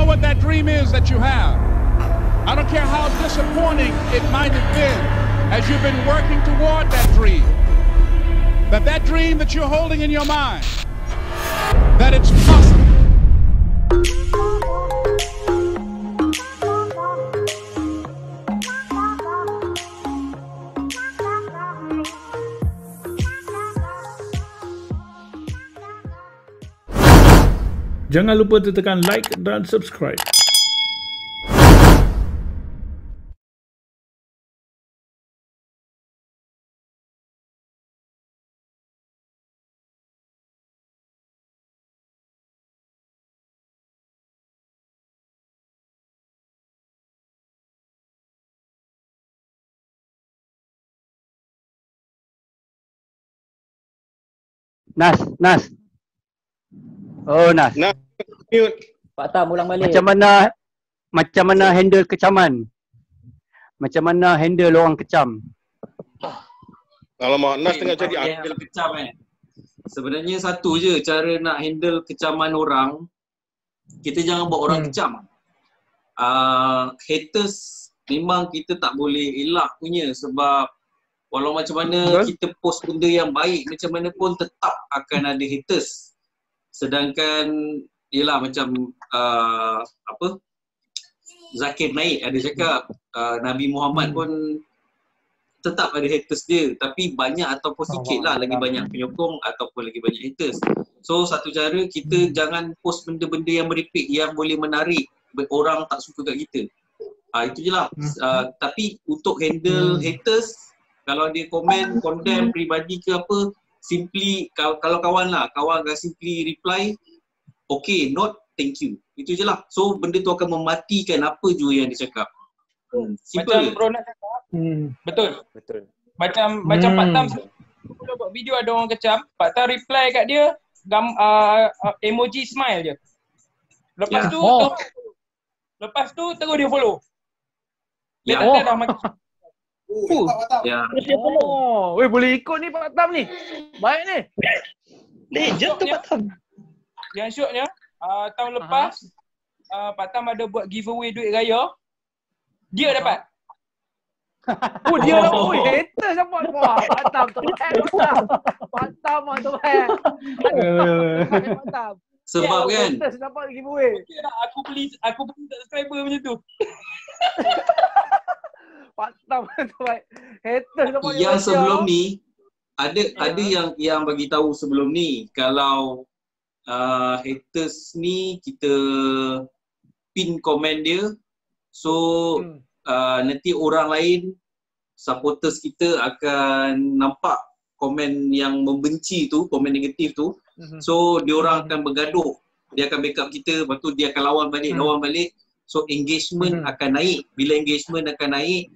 what that dream is that you have. I don't care how disappointing it might have been as you've been working toward that dream. That dream that you're holding in your mind, that it's possible. Jangan lupa tekan like dan subscribe. Nas. Oh, Nas. Mute. Pak Tam ulang balik. Macam mana handle kecaman? Macam mana handle orang kecam? Alamak, Nas tengah jadi handle kecam Sebenarnya satu je cara nak handle kecaman orang. Kita jangan buat orang kecam. Haters memang kita tak boleh elak punya, sebab walau macam mana kita post benda yang baik macam mana pun tetap akan ada haters. Sedangkan yelah macam Zakir Naik ada cakap Nabi Muhammad pun tetap ada haters dia, tapi banyak ataupun sikit lah, lagi banyak penyokong ataupun lagi banyak haters. So satu cara kita jangan post benda-benda yang meripik yang boleh menarik orang tak suka kat kita. Itu je lah. Tapi untuk handle haters, kalau dia komen, condemn peribadi ke apa, simply kalau kawan lah, kawan akan simply reply okay, not thank you. Itu je lah. So benda tu akan mematikan apa je yang dia cakap. Simple. Macam Bro nak cakap. Betul. Macam Pak Tam kalau buat video ada orang kecam, Pak Tam reply kat dia emoji smile je. Lepas tu terus dia follow. Dia tak dah mati. Weh, boleh ikut ni Pak Tam ni. Baik ni. Legend tu Pak Tam. Yang syoknya tahun lepas Pak Tam ada buat giveaway duit raya. Dia dapat. Dia dapat. Hater dapat. Wah, Pak Tam tu. Pak Tam tu. Sebab kan dapat giveaway. Okay lah, aku beli subscriber macam tu. Pak Tam tu baik. Haters dapat yang sebelum ni ada yang bagi tahu sebelum ni kalau haters ni kita pin komen dia, so nanti orang lain supporters kita akan nampak komen yang membenci tu, komen negatif tu. So diorang akan bergaduh, dia akan backup kita, lepas tu dia akan lawan balik. So engagement akan naik. Bila engagement akan naik,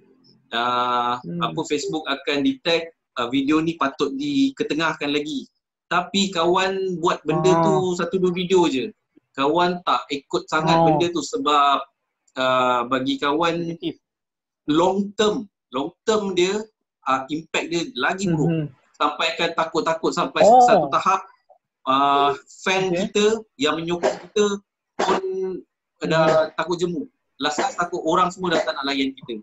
Facebook akan detect video ni patut diketengahkan lagi. Tapi kawan buat benda tu 1-2 video je. Kawan tak ikut sangat benda tu sebab bagi kawan long term dia impact dia lagi buruk. Sampai akan takut sampai satu tahap fan kita yang menyokong kita pun dah takut jemu. Last takut orang semua dah tak nak layan kita.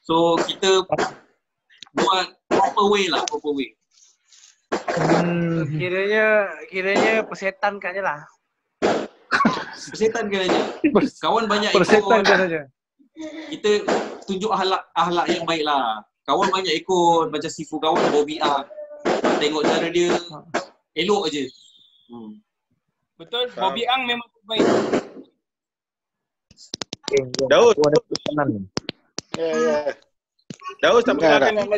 So kita buat proper way. Kiranya persetankan je lah. Persetankan aja. Kawan banyak Persetankan aja. Kita tunjuk akhlak yang baik lah. Kawan banyak ikut macam sifu kawan Bobby A. Tengok cara dia elok aje. Betul, Bobby Ang memang baik. Daud. Daud tak perkenalkan nama.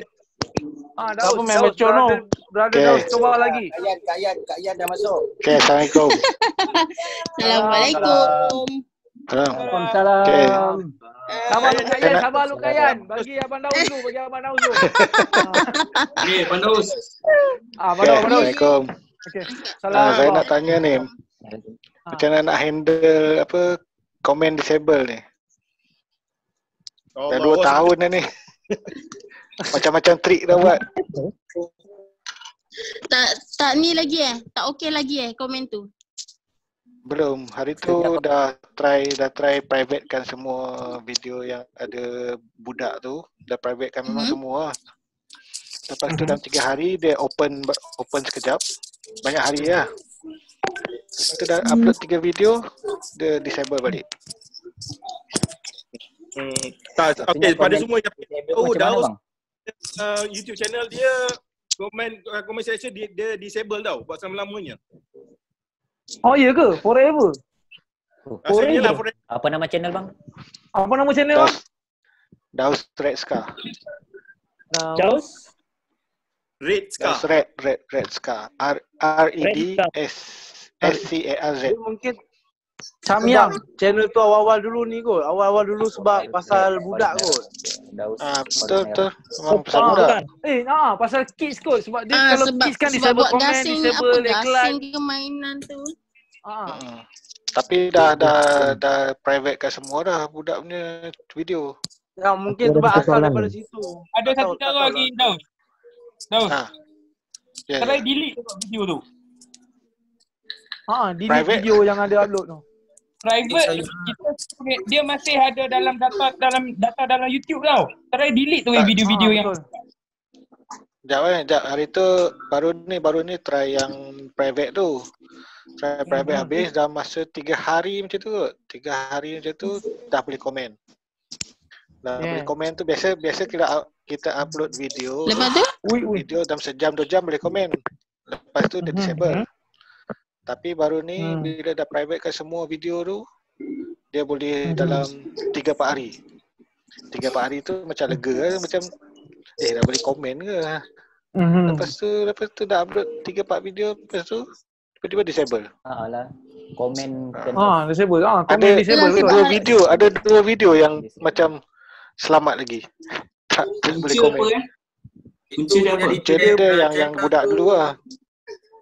Daud memang cono. Brother Daud coba lagi. Kak Yan dah masuk. Okay, Assalamualaikum. Assalamualaikum. Waalaikumsalam. Sabar lu Kak Yan. Bagi Abang Daud dulu, Okey, Abang Daud. Assalamualaikum. Okey. Saya nak tanya ni. Macam mana nak handle komen disable ni? Dah 2 tahun dah ni. Macam-macam trik dah buat. Tak ni lagi tak okey lagi komen tu. Belum. Hari tu dah try private kan semua video yang ada budak tu. Dah private kan memang semua. Lepas tu dalam 3 hari dia open sekejap. Banyak hari lah. Lepas tu dah upload 3 video, dia disable balik. Okay, pada semua yang tahu Daus YouTube channel dia comment section dia disable tau buat selama-lamanya. Oh iya ke? Forever? Rasanya lah Apa nama channel bang? Apa nama channel? Daus Red Scar. Daus? Red Scar. Red Scar. REDSCARZ. Mungkin Samyang channel tu awal-awal dulu ni kot. Awal-awal dulu sebab pasal budak kot. Betul. Memang pasal budak. Pasal kids kot. Sebab dia kalau kids kan disable komen, disable iklan. Gasing kemainan tu. Tapi dah private kat semua dah budak punya video. Ya mungkin sebab asal daripada situ. Ada satu cara lagi Daus. Try delete video tu. Delete video yang ada upload tu. Private dia masih ada dalam data dalam YouTube tau. Try delete tu video-video yang Sekejap hari tu baru ni try yang private tu. Try private habis dah masa 3 hari macam tu kot. 3 hari macam tu dah boleh komen. Dah boleh komen tu biasa kita upload video. Lepas tu? Video dalam sejam 2 jam boleh komen. Lepas tu dia disable. Tapi baru ni bila dah private kan semua video tu, dia boleh dalam 3-4 hari. 3-4 hari tu macam lega kan, macam dah boleh komen ke. Lepas tu dah upload 3-4 video, lepas tu tiba-tiba disable. Komen disable. Ada dua video yang macam selamat lagi. Tak boleh komen. Kunci dia apa? Kunci dia yang budak dulu lah.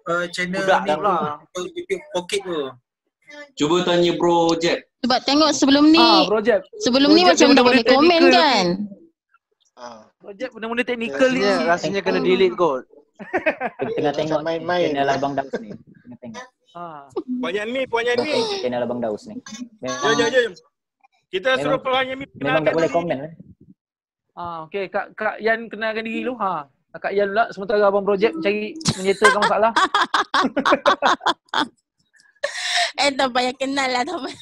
Channel budak ni lah. YouTube Pocket tu. Cuba tanya Bro Jeb. Sebab tengok sebelum ni sebelum ni macam dah boleh komen kan. Projek benda-benda teknikal ni. Rasanya kena delete kot. Tengah tengok main-main channel Abang Daus ni. Tengah tengok. Puan Yanmi. Channel Abang Daus ni. Jom. Kita suruh Puan Yanmi memang tak boleh komen. Okey, Kak Yan kenalkan diri dulu. Kak Yan pula sementara Abang Projek mencari menyetakan masalah. Tak payah kenal lah tak payah.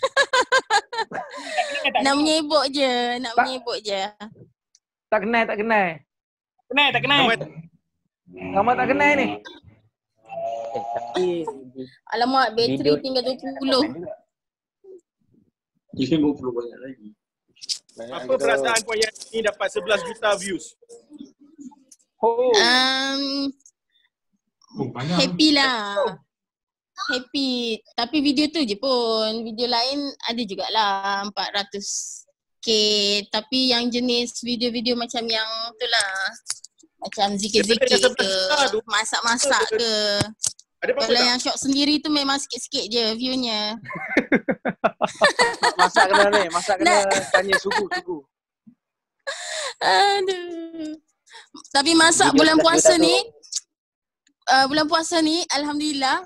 Nak menyebut je. Tak kenal. Ramai tak kenal ni. Alamak, bateri tinggal 20. 50 banyak lagi. Apa perasaan Puan Yanmi dapat 11 juta views? Happy lah. Happy. Tapi video tu je pun. Video lain ada jugalah 400k. Tapi yang jenis video-video macam yang tu lah. Macam zikir-zikir ke, masak-masak ke. Kalau yang shop sendiri tu memang sikit-sikit je viewnya. Masak kena tanya suku. Aduh. Tapi masak bulan puasa ni alhamdulillah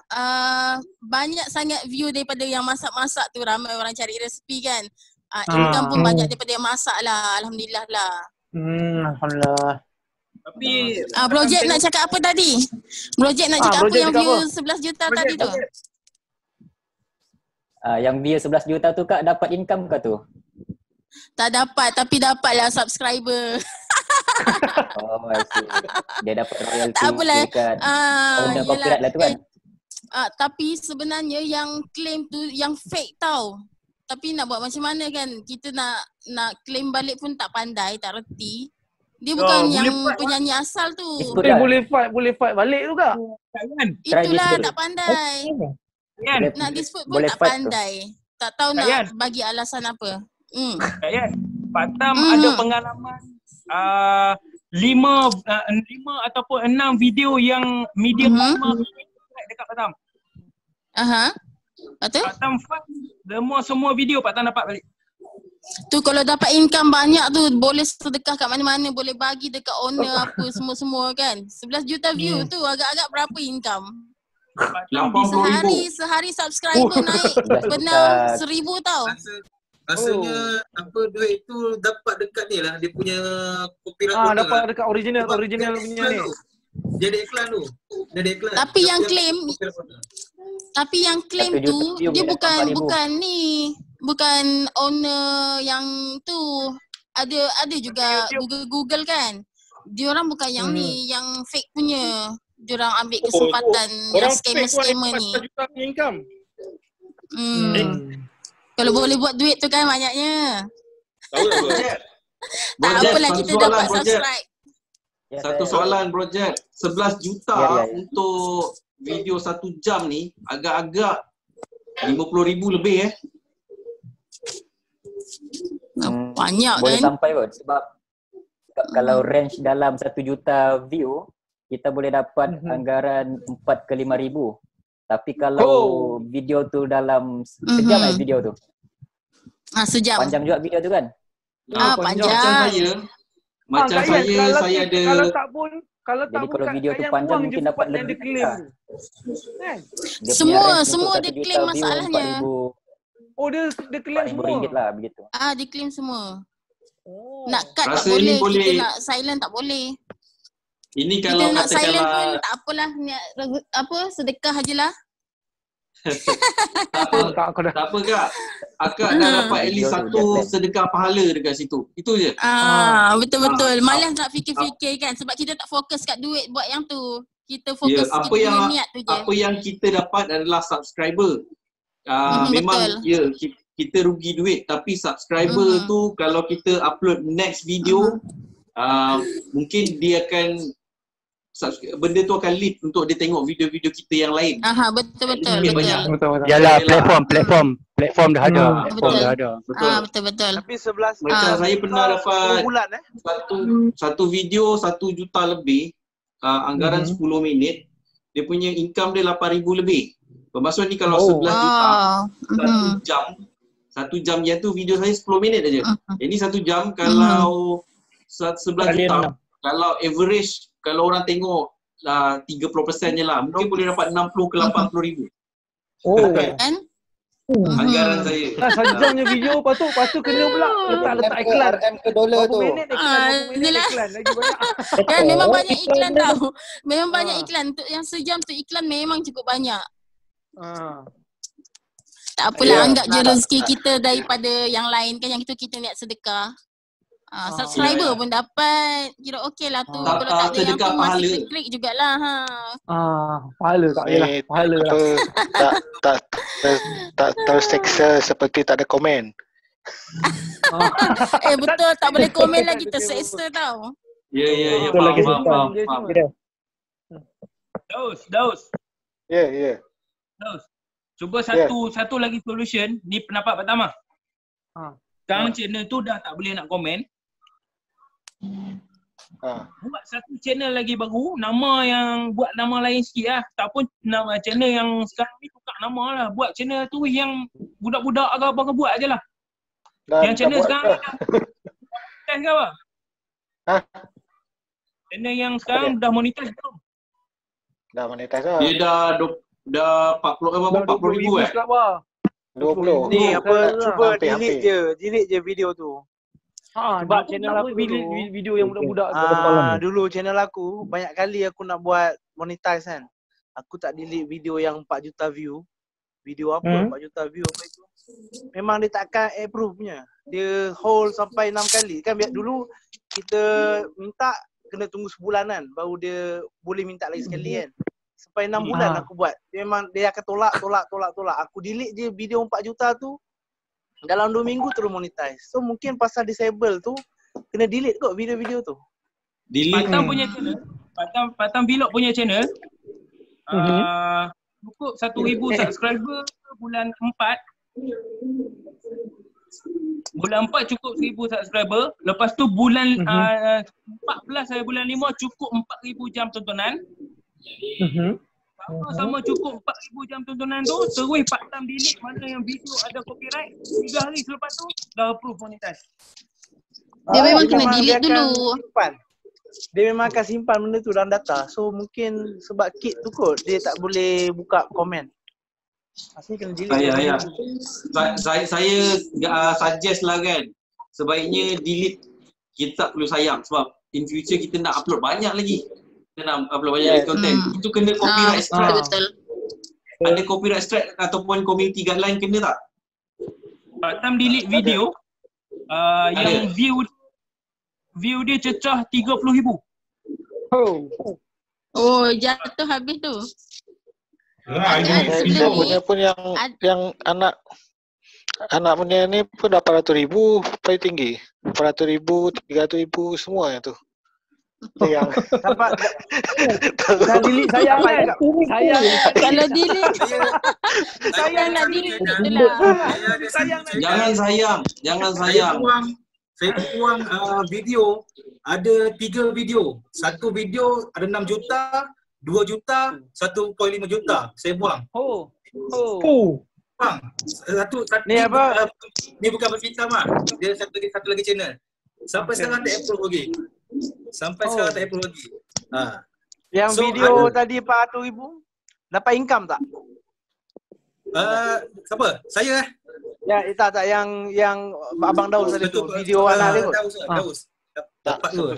banyak sangat view daripada yang masak-masak tu. Ramai orang cari resepi kan. Income pun banyak daripada yang masak lah. Alhamdulillah lah. Alhamdulillah. Tapi Projek nak cakap apa tadi? Projek nak cakap apa yang view 11 juta tadi tu? Yang view 11 juta tu Kak dapat income ke tu? Tak dapat, tapi dapatlah subscriber. I see. Dia dapat royalty. Tak apalah. Owner copyright lah tu kan? Tapi sebenarnya yang claim tu yang fake tau. Tapi nak buat macam mana kan? Kita nak claim balik pun tak pandai, tak reti. Dia bukan yang penyanyi asal tu. Boleh fight balik tu Kak. Itulah tak pandai. Nak dispute pun tak pandai. Tak tahu nak bagi alasan apa. Pak Tam ada pengalaman 5 ataupun 6 video yang media partner dekat Pak Tam. Lepas tu? Pak Tam fight semua video Pak Tam dapat balik. Tu kalau dapat income banyak tu boleh sedekah kat mana-mana, boleh bagi dekat owner apa semua-semua kan. 11 juta view tu agak-agak berapa income? 80,000. Sehari subscriber naik pernah 1,000 tau. Rasanya apa duit tu dapat dekat ni lah, dia punya copyright. Dapat dekat original punya ni. Dia ada iklan tu. Tapi yang claim tu dia bukan ni, bukan owner yang tu. Ada juga Google kan. Diorang bukan yang ni, yang fake punya. Diorang ambil kesempatan yang scammer ni. Income. Kalau boleh buat duit tu kan banyaknya. Tak Project, apalah kita dapat subscribe. Satu soalan Bro Jet. 11 juta untuk video 1 jam ni agak-agak 50,000 lebih Banyak boleh kan? sampai kot sebab kalau range dalam 1 juta view kita boleh dapat anggaran 4 ke 5,000. Tapi kalau video tu dalam sejam video tu. Sejam. Panjang juga video tu kan? Panjang. Macam saya ada. Kalau tak pun kalau video tu panjang mungkin dapat lebih. Kan? Semua dia claim masalahnya. Dia claim semua. RM4,000 lah begitu. Dia claim semua. Nak cut Rasa tak boleh, boleh, kita nak silent tak boleh. Ini Kita kalau nak silent pun katakanlah tak apalah, sedekah ajalah. tak apa Kak. Akak dah dapat at least satu sedekah pahala dekat situ. Itu je. Betul-betul. Malas nak fikir-fikir kan sebab kita tak fokus kat duit buat yang tu. Kita fokus kita punya niat tu je. Apa yang kita dapat adalah subscriber. Memang kita rugi duit tapi subscriber tu kalau kita upload next video mungkin dia akan benda tu akan lead untuk dia tengok video-video kita yang lain. Betul. Yalah, platform dah ada. Betul. Tapi 11 macam saya pernah dapat bulan satu video 1 juta lebih, anggaran 10 minit, dia punya income dia 8,000 lebih. Bermaksud ni kalau 11 juta 1 jam yang tu video saya 10 minit aja. Ini 1 jam kalau 11 juta. Kalau average, kalau orang tengok 30% je lah, mungkin boleh dapat 60 ke 80,000. Kan? Anggaran saya. Sejamnya video, lepas tu kena pula letak iklan. RM ke dolar tu. Iklan lagi banyak. Kan memang banyak iklan tau. Memang banyak iklan. Untuk yang sejam tu iklan memang cukup banyak. Tak apalah, anggap je rezeki kita daripada yang lain kan, yang itu kita niat sedekah. Subscriber pun dapat. Kira okey lah tu. Kalau tak ada yang tu masih klik jugalah. Pahala tak yalah. Pahala lah. Tak terseksa seperti tak ada komen. Betul, tak boleh komen lagi, terseksa tau. Ya, faham. Daus. Ya. Daus. Cuba satu lagi solution. Ni pendapat pertama. Sekarang channel tu dah tak boleh nak komen. Buat satu channel lagi baru, buat nama lain sikit lah. Tak pun nama channel yang sekarang ni tukar nama lah. Buat channel tu yang budak-budak ke apa ke buat je lah. Yang channel sekarang ni dah monetize ke apa? Channel yang sekarang dah monetize belum? Dah monetize lah. Dia dah 40,000 20. Ni cuba delete je video tu. Sebab channel aku video yang budak-budak dulu channel aku banyak kali aku nak buat monetize kan. Aku tak delete video yang 4 juta view. Video apa 4 juta view apa itu. Memang dia takkan approve punya. Dia hold sampai 6 kali. Kan biar dulu kita minta kena tunggu sebulanan baru dia boleh minta lagi sekali kan. Sampai 6 bulan aku buat. Memang dia akan tolak. Aku delete je video 4 juta tu. Dalam 2 minggu terus monetize. So mungkin pasal disable tu kena delete kot video-video tu. Delete. Patang punya channel. Patang Vlog punya channel. Cukup 1,000 subscriber bulan 4. Bulan 4 cukup 1,000 subscriber. Lepas tu bulan 14 bulan 5 cukup 4,000 jam tontonan. sama cukup 4,000 jam tontonan tu, terus Pak Tam delete mana yang video ada copyright, 3 hari selepas tu dah approve monetize. Dia memang kena memang delete dia akan dulu. simpan. Dia memang akan simpan benda tu dalam data. So mungkin sebab kit tu kot dia tak boleh buka komen. Asalnya kena delete. Saya suggest lah kan, sebaiknya delete. Kita tak perlu sayang sebab in future kita nak upload banyak lagi. Kita nak upload banyak lagi content. Itu kena copyright strike. Betul. Ada copyright strike ataupun community guideline kena tak? Pak Tam delete video yang view dia cecah 30,000. Oh, jatuh habis tu. Punya pun yang anak punya ni pun 800,000 paling tinggi. 400,000, 300,000 semua yang tu. Yang dapat dah delete sayang kan? Sayang kalau delete sayang nak delete itulah. Jangan sayang. Saya buang video, ada 3 video. Satu video ada 6 juta, 2 juta, 1.5 juta. Saya buang. Bang, satu ni apa? Ni bukan berfitnah mah. Dia satu lagi channel. Sampai sekarang tak approve lagi. Yang so, video tadi 400,000 dapat income tak? Siapa? Saya Ya, tak yang Abang Daus tadi tu video anak dia tu. Daus. Dapat tu.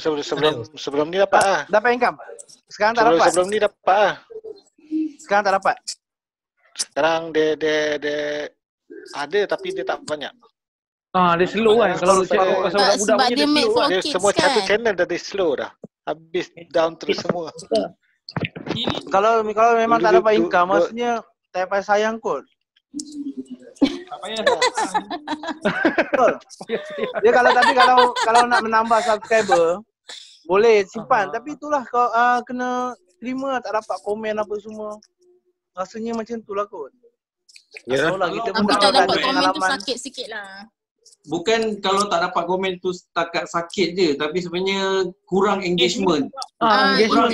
Sebelum ni dapat ah. Dapat income. Sekarang tak dapat. Sebelum ni dapat ah. Sekarang tak dapat. Sekarang dia ada tapi dia tak banyak. Dia slow kan kalau budak-budak punya dia slow. Dia semua satu channel dah dia slow dah. Habis down terus semua. Kalau memang tak dapat income maksudnya tak payah sayang kot. Betul. Dia kalau nak menambah subscriber boleh simpan tapi itulah kau kena terima tak dapat komen apa semua. Rasanya macam tu lah kot. Ya. Kita pun tak dapat komen tu sakit sikit lah. Bukan kalau tak dapat komen tu setakat sakit je, tapi sebenarnya kurang engagement. Kurang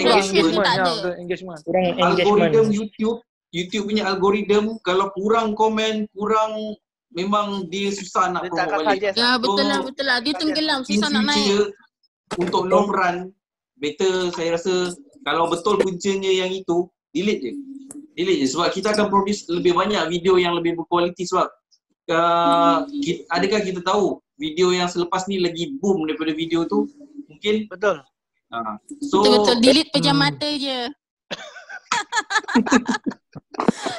engagement. Algoritma YouTube punya algoritma kalau kurang komen, kurang memang dia susah nak promote balik. Ya betul lah. Dia tenggelam, susah nak naik. Untuk long run, better saya rasa kalau betul puncanya yang itu, delete je sebab kita akan produce lebih banyak video yang lebih berkualiti sebab adakah kita tahu video yang selepas ni lagi boom daripada video tu? Mungkin betul. Betul delete pejam mata je.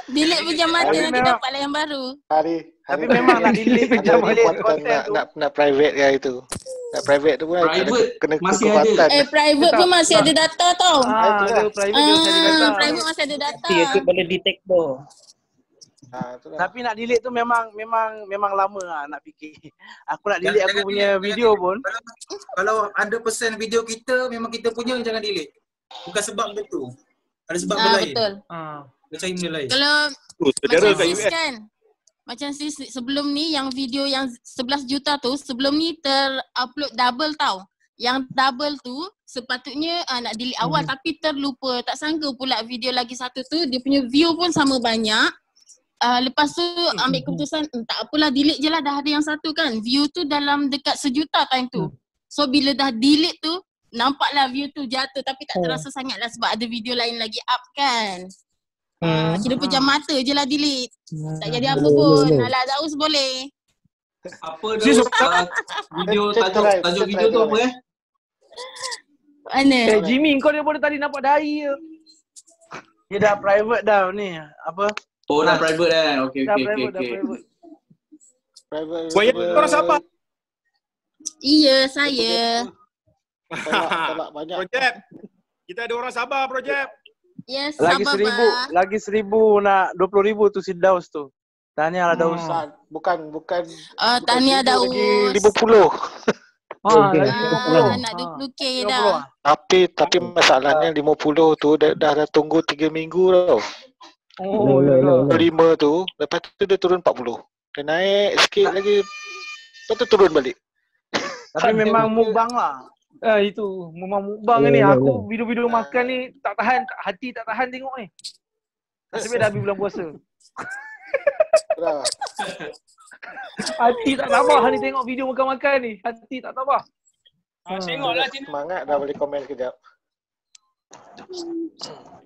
Delete pejam mata nanti dapatlah yang baru. Tapi memang nak delete pejam mata konten tu. Nak private ke itu. Nak private tu pun kena masih ada. Private pun masih ada data tau. Private masih ada data. Itu boleh detect tu. Tapi nak delete tu memang lama lah nak fikir. Aku nak delete aku punya video pun. Kalau ada persen video kita memang kita punya, jangan delete. Bukan sebab betul. Ada sebab lain. Betul. Dia cari benda lain. Kalau macam sis kan. Macam sis sebelum ni yang video yang 11 juta tu sebelum ni terupload double tau. Yang double tu sepatutnya nak delete awal tapi terlupa. Tak sangka pula video lagi satu tu dia punya view pun sama banyak. Lepas tu ambil keputusan tak apalah delete je lah, dah ada yang satu kan. View tu dalam dekat 1 juta time tu. So bila dah delete tu nampaklah view tu jatuh tapi tak terasa sangat lah sebab ada video lain lagi up kan. Kira pejam mata je lah delete. Tak jadi apa pun. Alah Daus boleh. Apa Daus? Video tajuk video tu apa Mana? Jimmy kau daripada tadi nampak dahi je. Dia dah private dah ni. Apa? Oh dah private kan? Okay. Private. Korang Sabah? Iya saya. Tolak banyak. Projek. Kita ada orang Sabah projek. Yes, lagi Sabah. 1,000 nak 20,000 tu si Daus tu. Tahniah lah Daus. Bukan. Tahniah Daus. Lagi 50. Nak 20k dah. Tapi masalahnya 50 tu dah tunggu 3 minggu tau. 5 tu, lepas tu dia turun 40. Dia naik sikit lagi. Lepas tu turun balik. Tapi memang mukbang lah. Itu memang mukbang ni. Aku video-video makan ni tak tahan, hati tak tahan tengok ni. Nasib baik dah habis bulan puasa. Dah. Hati tak tabah ni tengok video makan-makan ni. Hati tak tabah. Tengoklah sini. Semangat dah boleh komen kejap.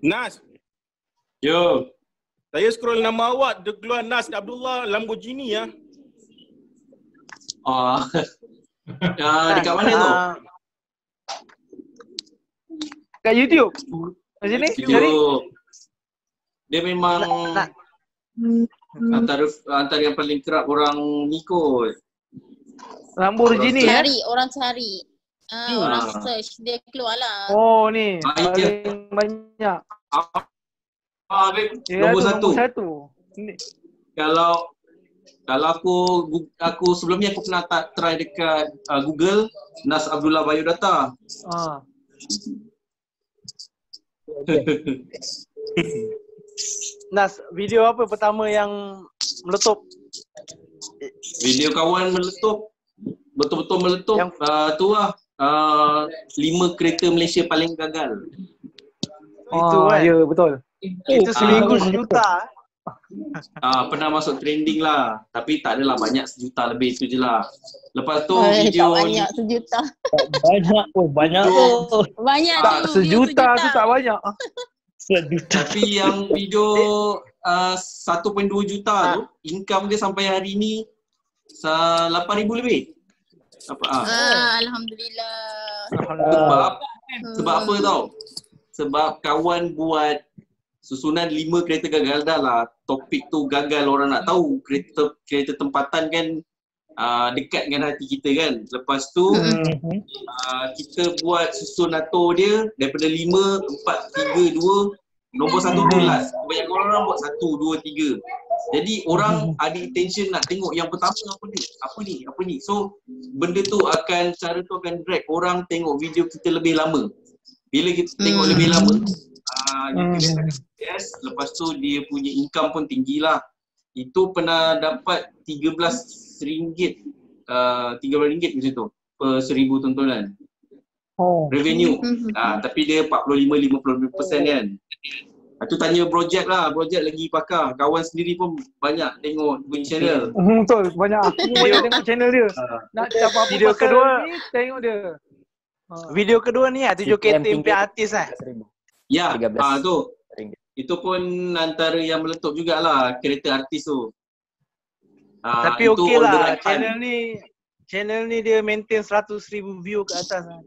Nas. Yo. Saya scroll nama awak, dia keluar Nas Abdullah Lamborghini ya. Dekat mana tu? Kat YouTube. Kat sini cari. Dia memang antara yang paling kerap orang ikut. Lamborghini ya. Cari, orang cari. Orang search, dia keluar lah. Oh ni, paling banyak. Nombor satu. Ni. Kalau aku sebelum ni aku pernah try dekat Google Nas Abdullah Biodata. Nas, video apa pertama yang meletup? Video kawan meletup. Betul-betul meletup. Tu lah 5 kereta Malaysia paling gagal. Itu kan? Ya, betul. Itu seminggu sejuta. Pernah masuk trending lah. Tapi tak adalah banyak, 1 juta lebih tu je lah. Lepas tu video tak banyak 1 juta. Banyak. Banyak. Banyak tu. 1 juta tu tak banyak. 1 juta. Tapi yang video 1.2 juta tu, income dia sampai hari ni 8,000 lebih. Alhamdulillah. Sebab apa tau? Sebab kawan buat susunan 5 kereta gagal dah lah. Topik tu gagal, orang nak tahu. Kereta tempatan kan dekat dengan hati kita kan. Lepas tu kita buat susun atur dia daripada 5, 4, 3, 2. Nombor 1 tu last. Banyak orang buat 1, 2, 3. Jadi orang ada intention nak tengok yang pertama apa ni. So benda tu cara tu akan drag orang tengok video kita lebih lama. Bila kita tengok lebih lama, lepas tu dia punya income pun tinggi lah. Itu pernah dapat RM13 macam tu per 1,000 tontonan. Revenue. Tapi dia 45-50% kan. Itu tanya projek lah, projek lagi pakar. Kawan sendiri pun banyak tengok punya channel. Betul, banyak aku banyak tengok channel dia. Nak apa-apa video kedua ni tengok dia. Video kedua ni 7 kereta impian artis lah. Ya, tu. Itu pun antara yang meletup jugalah kereta artis tu. Tapi okey lah, channel ni dia maintain 100,000 view ke atas lah.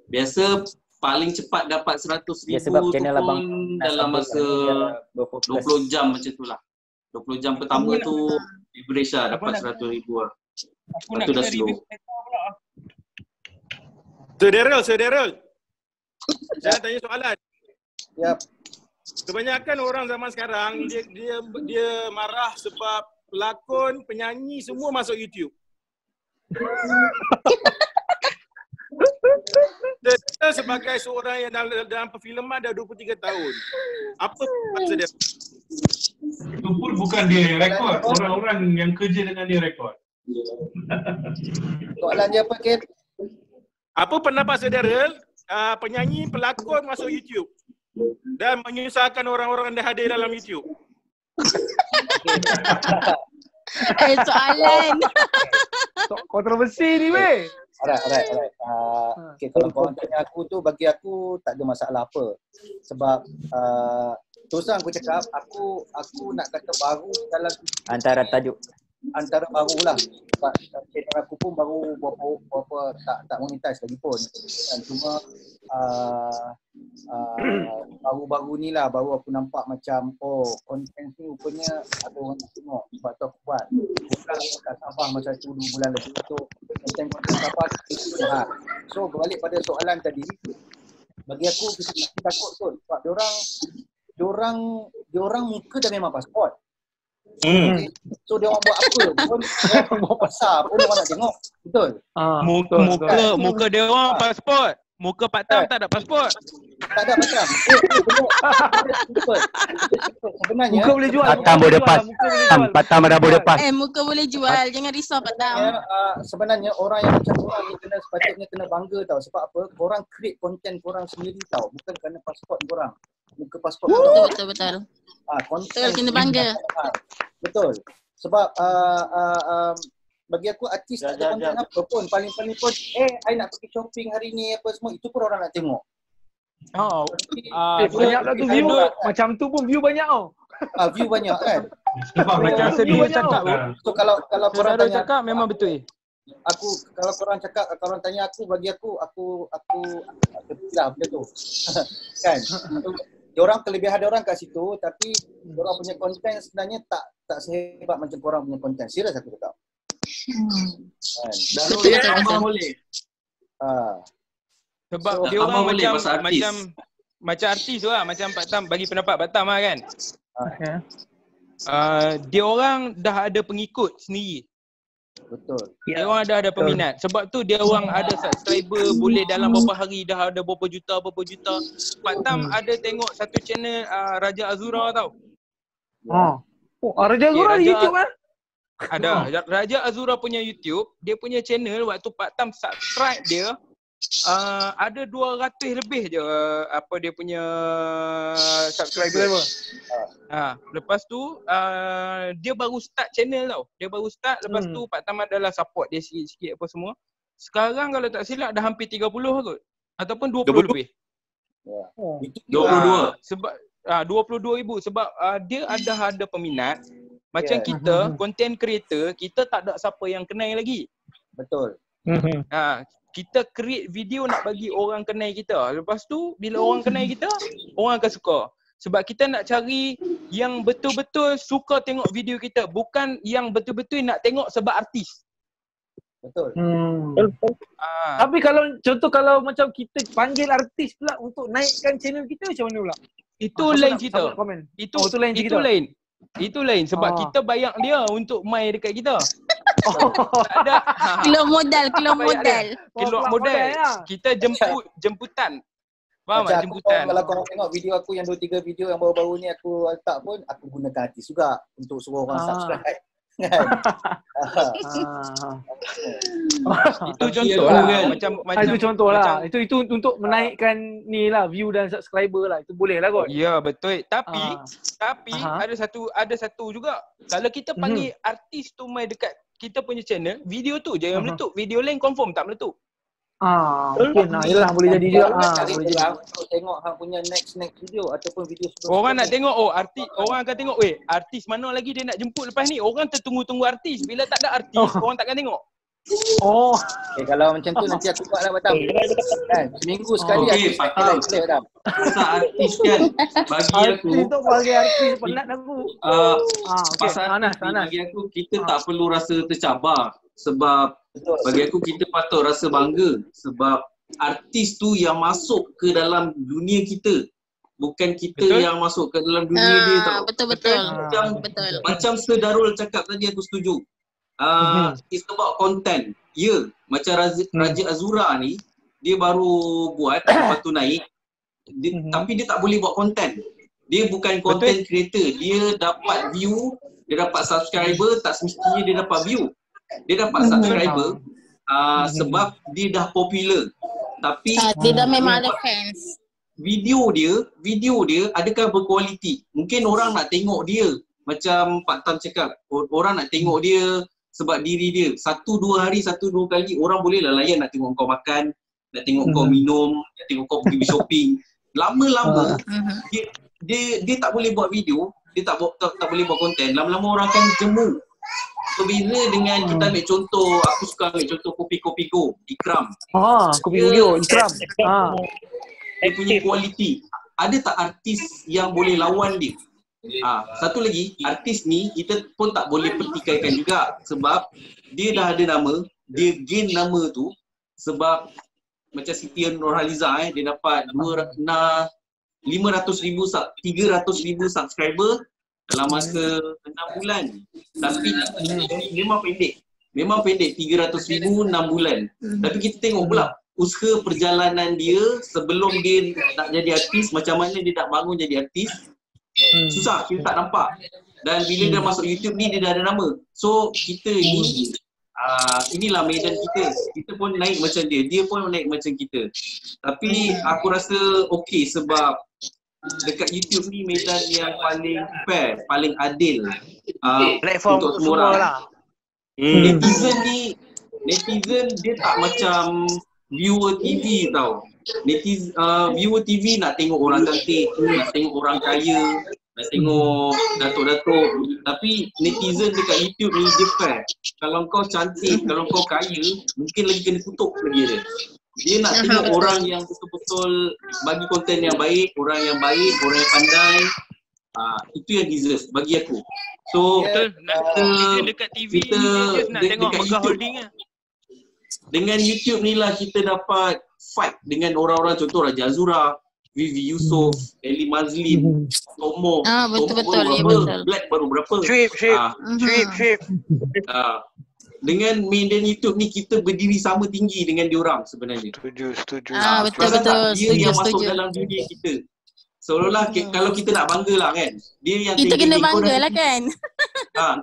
Biasa paling cepat dapat 100,000 tu pun dalam masa 20 jam macam tu lah. 20 jam pertama tu average lah dapat 100,000 lah. Lepas tu dah slow. Sir Daryl. Saya tanya soalan. Yap. Kebanyakan orang zaman sekarang dia marah sebab pelakon, penyanyi semua masuk YouTube. Dia sebagai seorang yang dalam perfilman dah 23 tahun. Apa maksud dia? Itu pun bukan dia yang rekod. Orang-orang yang kerja dengan dia rekod. Soalan dia apa, Ken? Apa pendapat saudara penyanyi, pelakon masuk YouTube dan menyusahkan orang-orang yang hadir dalam YouTube? Soalan. Kontroversi ni weh. Alright. Okay, kalau korang tanya aku tu, bagi aku tak ada masalah apa. Sebab terus terang aku cakap, aku nak kata baru dalam antara baru lah. Sebab channel aku pun baru berapa tak monetize lagi pun. Dan cuma baru-baru ni lah, baru aku nampak macam konten ni rupanya ada orang nak tengok. Sebab tu aku buat. Bukan aku kat Sabah masa tu 2 bulan lebih tu. Konten Sabah mahal. So berbalik pada soalan tadi, bagi aku kita takut tu. Sebab diorang muka dah memang pasport. So dia orang buat apa pun, dia orang buat pasar pun orang nak tengok. Betul? Muka dia orang pasport. Muka Pak Tam tak ada pasport. Tak ada Pak Tam. sebenarnya Muka boleh jual. Patam boleh lepas. Patam dah boleh lepas. Muka boleh jual. Jangan risau Patam. Sebenarnya orang yang macam korang ni sepatutnya kena bangga tau. Sebab apa? Korang create content korang sendiri tau. Bukan kerana pasport korang. Muka pasport korang. Betul. Betul, kena bangga. Betul. Sebab bagi aku artis tak ada konten apa pun. Paling-paling pun I nak pergi shopping hari ni apa semua. Itu pun orang nak tengok. Banyak lah tu view. Macam tu pun view banyak tau. View banyak kan. Macam sedua cakap. So kalau korang tanya cakap memang betul. Kalau korang cakap, korang tanya aku, bagi aku lah benda tu. Kan. Diorang kelebihan diorang kat situ, tapi diorang punya konten sebenarnya tak sehebat macam korang punya konten. Serius aku cakap. Dan abang boleh. Sebab dia orang macam artis tu lah. Macam Pak Tam bagi pendapat Pak Tam lah kan. Dia orang dah ada pengikut sendiri. Betul. Dia orang dah ada peminat. Sebab tu dia orang ada subscriber boleh dalam beberapa hari dah ada berapa juta. Pak Tam ada tengok satu channel Raja Azura tau. Raja Azura di YouTube kan? Ada. Raja Azura punya YouTube, dia punya channel waktu Pak Tam subscribe dia ada 200 lebih je apa dia punya subscriber. Lepas tu dia baru start channel tau. Dia baru start, lepas tu Pak Tam adalah support dia sikit-sikit apa semua. Sekarang kalau tak silap dah hampir 30 kot. Ataupun 20 lebih. 22. Sebab 22,000 sebab dia ada peminat. Macam kita content creator, kita tak ada siapa yang kenal lagi. Betul. Kita create video nak bagi orang kenal kita. Lepas tu bila orang kenal kita, orang akan suka. Sebab kita nak cari yang betul-betul suka tengok video kita, bukan yang betul-betul nak tengok sebab artis. Betul. Tapi kalau macam kita panggil artis pula untuk naikkan channel kita, macam mana pula? Itu lain cerita. Itu lain sebab kita bayar dia untuk main dekat kita. Ada keluar modal. Kita jemputan. Faham tak? Jemputan. Kalau korang tengok video aku yang 2-3 video yang baru-baru ni aku letak pun, aku gunakan artis juga untuk suruh orang subscribe. Itu contoh lah. Itu contoh lah. Itu untuk menaikkan ni lah, view dan subscriber lah. Itu boleh lah kot. Ya betul. Tapi ada satu juga. Kalau kita panggil artis tu main dekat kita punya channel, video tu je yang meletup. Video lain confirm tak meletup. Mungkin lah. Yelah boleh jadi juga. Boleh jadi. Untuk tengok hang punya next video ataupun video sebelum. Orang nak tengok, artis. Orang akan tengok, artis mana lagi dia nak jemput lepas ni. Orang tertunggu-tunggu artis. Bila tak ada artis, orang takkan tengok. Kalau macam tu nanti aku buat lah Batam. Kan? Seminggu sekali aku Batam. Pasal artis kan, bagi aku artis tu bagi artis penat aku. Pasal artis bagi aku, kita tak perlu rasa tercabar. Sebab bagi aku kita patut rasa bangga. Sebab artis tu yang masuk ke dalam dunia kita, bukan kita yang masuk ke dalam dunia dia tau. Betul. Macam Sir Darul cakap tadi, aku setuju. It's about content. Macam Raja Azura ni, dia baru buat, lepas tu naik. Tapi dia tak boleh buat content. Dia bukan content creator. Dia dapat view, dia dapat subscriber, tak semestinya dia dapat view. Dia dapat subscriber sebab dia dah popular. Tapi dia dah memang ada fans. Video dia adakah berkualiti? Mungkin orang nak tengok dia, macam Pak Tam cakap, orang nak tengok dia sebab diri dia. 1-2 hari, 1-2 kali orang boleh lah layan nak tengok kau makan, nak tengok kau minum, nak tengok kau pergi shopping. Lama-lama dia tak boleh buat video, dia tak boleh buat konten. Lama-lama orang akan jemu. Berbeza dengan kita ambil contoh, aku suka ambil contoh Kopi Go, Ikram. Kopi Go, Ikram. Dia punya kualiti. Ada tak artis yang boleh lawan dia? Satu lagi, artis ni kita pun tak boleh pertikaikan juga. Sebab dia dah ada nama, dia gain nama tu sebab macam Siti Nurhaliza dia dapat 500,000 300,000 subscriber dalam masa 6 bulan. Tapi memang pendek 300,000 6 bulan. Tapi kita tengok pula usaha perjalanan dia sebelum dia nak jadi artis, macam mana dia nak bangun jadi artis. Susah, kita tak nampak. Dan bila dia masuk YouTube ni, dia dah ada nama. So kita ni inilah medan kita. Kita pun naik macam dia, dia pun naik macam kita. Tapi aku rasa okey sebab dekat YouTube ni medan yang paling fair, paling adil platform untuk semua orang lah. Netizen dia tak macam viewer TV tau. Viewer TV nak tengok orang cantik, nak tengok orang kaya, nak tengok datuk-datuk. Tapi netizen dekat YouTube ni dia fair. Kalau kau cantik, kalau kau kaya, mungkin lagi kena kutuk lagi dia. Dia nak tengok orang yang betul-betul bagi konten yang baik, orang yang pandai. Itu yang deserve bagi aku. So dekat TV kita nak tengok Mega Holding lah. Dengan YouTube ni lah kita dapat fight dengan orang-orang, contoh Raja Azura, Vivi Yusof, Eli Mazlin, Tomo. Betul-betul, ya betul. Black baru berapa? Sweep. Dengan medan YouTube ni kita berdiri sama tinggi dengan diorang sebenarnya. Setuju. Betul-betul. Dia yang masuk dalam dunia kita. Seolah-olah kalau kita nak bangga lah kan. Dia yang kita kena bangga lah kan.